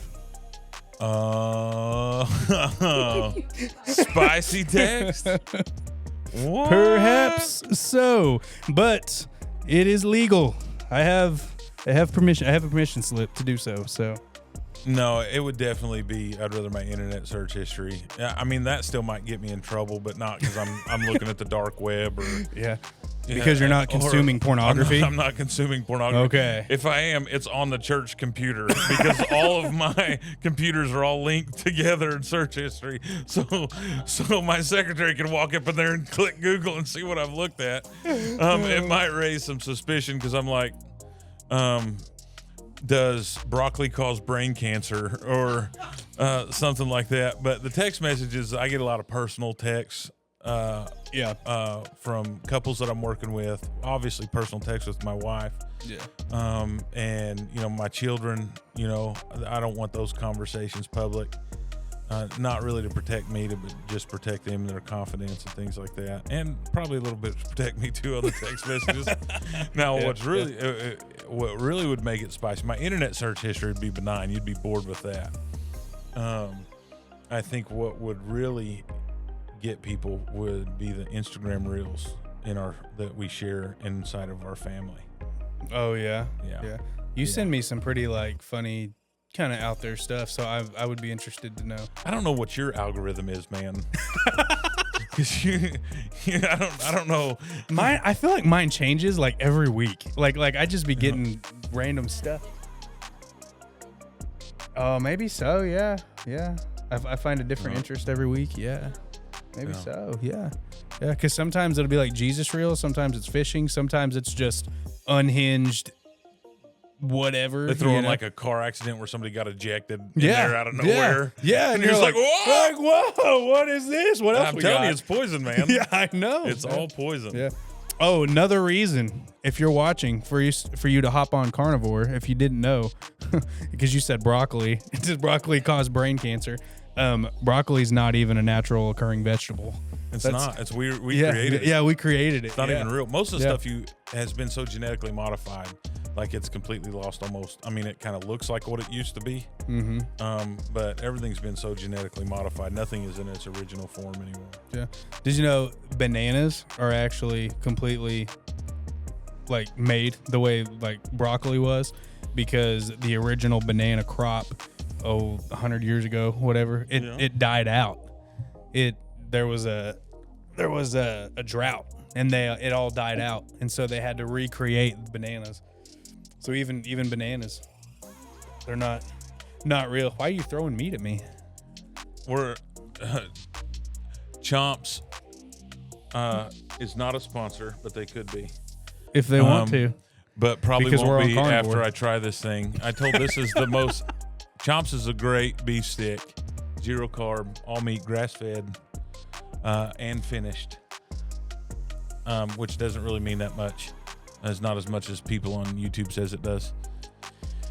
Speaker 1: Spicy text. What?
Speaker 2: Perhaps so, but it is legal. I have permission. I have a permission slip to do so. So
Speaker 1: No, it would definitely be. I'd rather my internet search history. I mean, that still might get me in trouble, but not because I'm looking at the dark web or
Speaker 2: yeah, because you're not consuming pornography.
Speaker 1: I'm not consuming pornography.
Speaker 2: Okay.
Speaker 1: If I am, it's on the church computer because all of my computers are all linked together in search history. So my secretary can walk up in there and click Google and see what I've looked at. It might raise some suspicion because I'm like, does broccoli cause brain cancer or something like that? But the text messages, I get a lot of personal texts. From couples that I'm working with, obviously personal text with my wife.
Speaker 2: Yeah.
Speaker 1: And my children, I don't want those conversations public. Not really to protect me, but just protect them and their confidence and things like that. And probably a little bit to protect me too, other text messages. Now, what really would make it spicy, my internet search history would be benign. You'd be bored with that. I think what would really get people would be the Instagram reels that we share inside of our family.
Speaker 2: Oh yeah.
Speaker 1: Yeah.
Speaker 2: You send me some pretty funny, kind of out there stuff, so I would be interested to know.
Speaker 1: I don't know what your algorithm is, man. Because I don't know.
Speaker 2: Mine, I feel like mine changes every week. Like I just be getting random stuff. Oh, maybe so. Yeah. I find a different interest every week. Yeah. Maybe so. Yeah. Because sometimes it'll be Jesus reels. Sometimes it's fishing. Sometimes it's just unhinged. Whatever.
Speaker 1: They throw in a car accident where somebody got ejected in there out of nowhere.
Speaker 2: Yeah.
Speaker 1: And you're like, whoa!
Speaker 2: Whoa, what is this? What else
Speaker 1: I'm
Speaker 2: we
Speaker 1: telling
Speaker 2: got?
Speaker 1: you, it's poison, man.
Speaker 2: Yeah, I know.
Speaker 1: It's all poison.
Speaker 2: Yeah. Oh, another reason, if you're watching, for you to hop on carnivore, if you didn't know, because you said broccoli. Does broccoli cause brain cancer? Broccoli's not even a natural occurring vegetable.
Speaker 1: It's not. It's weird. We created it.
Speaker 2: Yeah, we created it.
Speaker 1: It's not even real. Most of the stuff has been so genetically modified, it's completely lost almost. I mean, it kind of looks like what it used to be. Mm-hmm. But everything's been so genetically modified. Nothing is in its original form anymore.
Speaker 2: Yeah. Did you know bananas are actually completely made the way broccoli was? Because the original banana crop, 100 years ago, whatever, it died out. There was a drought, and it all died out, and so they had to recreate bananas. So even bananas, they're not real. Why are you throwing meat at me?
Speaker 1: We're Chomps is not a sponsor, but they could be
Speaker 2: If they want to.
Speaker 1: But probably
Speaker 2: Because we're
Speaker 1: won't
Speaker 2: on
Speaker 1: be
Speaker 2: carnivore.
Speaker 1: after I try this thing. I told this is the most. Chomps is a great beef stick, 0 carb, all meat, grass fed, and finished. Which doesn't really mean that much. It's not as much as people on YouTube says it does.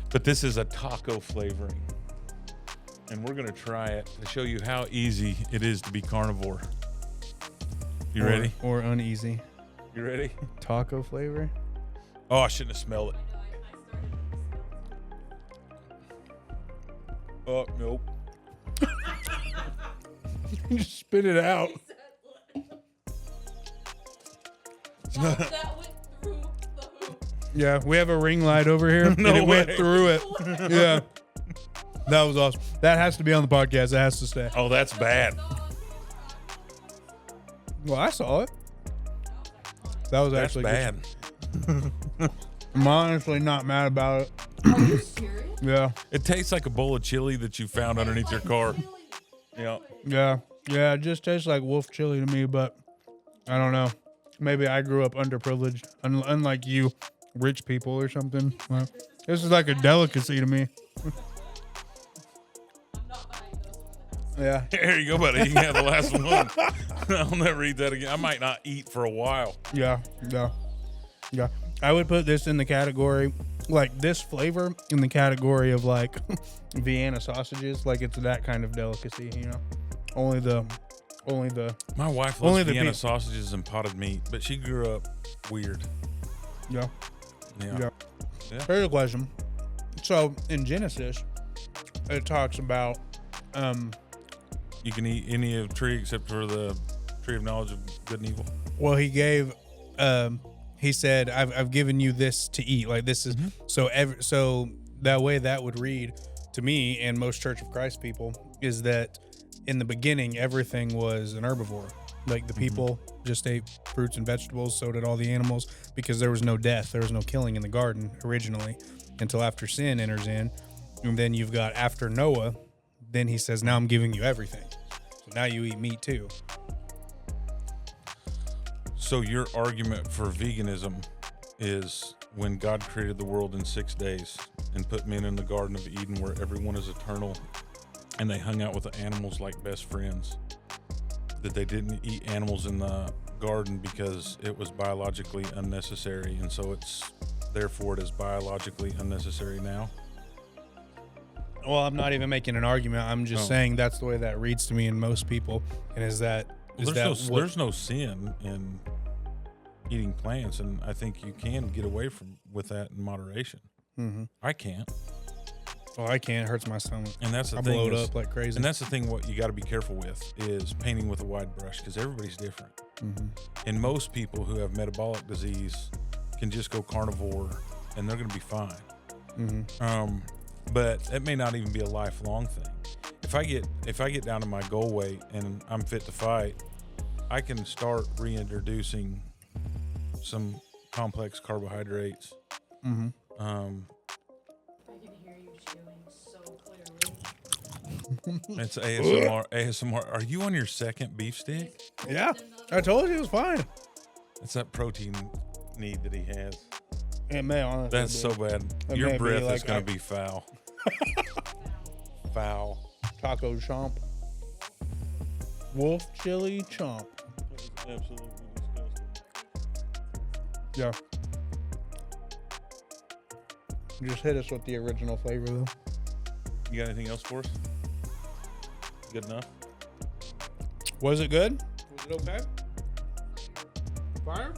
Speaker 1: But this is a taco flavoring. And we're going to try it to show you how easy it is to be carnivore. You ready?
Speaker 2: Or uneasy.
Speaker 1: You ready?
Speaker 2: Taco flavor?
Speaker 1: Oh, I shouldn't have smelled it. Oh, nope.
Speaker 2: Just spit it out.
Speaker 3: That went through the hoop.
Speaker 2: Yeah, we have a ring light over here, and it went
Speaker 1: way.
Speaker 2: through it. Yeah. That was awesome. That has to be on the podcast. That has to stay.
Speaker 1: Oh, that's bad.
Speaker 2: Well, I saw it. That was
Speaker 1: That's
Speaker 2: actually
Speaker 1: bad.
Speaker 2: good. I'm honestly not mad about it.
Speaker 3: Are you serious?
Speaker 2: Yeah.
Speaker 1: It tastes like a bowl of chili that you found underneath your car. Yeah.
Speaker 2: Yeah. Yeah, it just tastes like wolf chili to me, but I don't know. Maybe I grew up underprivileged. Unlike you, rich people or something. Well, this is like a delicacy to me. Yeah.
Speaker 1: Here you go, buddy. You can have the last one. I'll never eat that again. I might not eat for a while.
Speaker 2: Yeah. I would put this in the category, like this flavor in the category of like Vienna sausages. Like it's that kind of delicacy, you know. Only the.
Speaker 1: My wife loves Vienna sausages and potted meat, but she grew up weird.
Speaker 2: Yeah.
Speaker 1: Yeah.
Speaker 2: Here's a question. So in Genesis, it talks about
Speaker 1: You can eat any of the tree except for the tree of knowledge of good and evil.
Speaker 2: well, he said, I've given you this to eat. Like this is so that way that would read to me and most Church of Christ people is that in the beginning everything was an herbivore. Like the people just ate fruits and vegetables, so did all the animals, because there was no death, there was no killing in the garden originally until after sin enters in. And then you've got after Noah, then he says, now I'm giving you everything. So now you eat meat too.
Speaker 1: So your argument for veganism is when God created the world in 6 days and put men in the Garden of Eden where everyone is eternal and they hung out with the animals like best friends, that they didn't eat animals in the garden because it was biologically unnecessary, and so therefore it is biologically unnecessary now?
Speaker 2: Well, I'm not even making an argument. I'm just saying that's the way that reads to me in most people. And there's
Speaker 1: no sin in eating plants, and I think you can get away with that in moderation.
Speaker 2: Mm-hmm.
Speaker 1: I can't.
Speaker 2: Well, I can't. It hurts my stomach.
Speaker 1: And that's the
Speaker 2: I
Speaker 1: thing.
Speaker 2: blow up like crazy.
Speaker 1: And that's the thing. What you got to be careful with is painting with a wide brush, because everybody's different.
Speaker 2: Mm-hmm.
Speaker 1: And most people who have metabolic disease can just go carnivore, and they're going to be fine.
Speaker 2: Mm-hmm.
Speaker 1: But it may not even be a lifelong thing. If I get down to my goal weight and I'm fit to fight, I can start reintroducing some complex carbohydrates.
Speaker 2: Mm-hmm.
Speaker 3: I can hear you chewing so clearly.
Speaker 1: It's ASMR. ASMR. Are you on your second beef stick?
Speaker 2: Yeah. I told you it was fine.
Speaker 1: It's that protein need that he has.
Speaker 2: It may honestly
Speaker 1: That's so bad. Your breath is going to be foul. Foul.
Speaker 2: Taco chomp. Wolf chili chomp.
Speaker 1: Absolutely disgusting.
Speaker 2: Yeah. Just hit us with the original flavor though.
Speaker 1: You got anything else for us? Good enough?
Speaker 2: Was it good? Was it okay? Fire?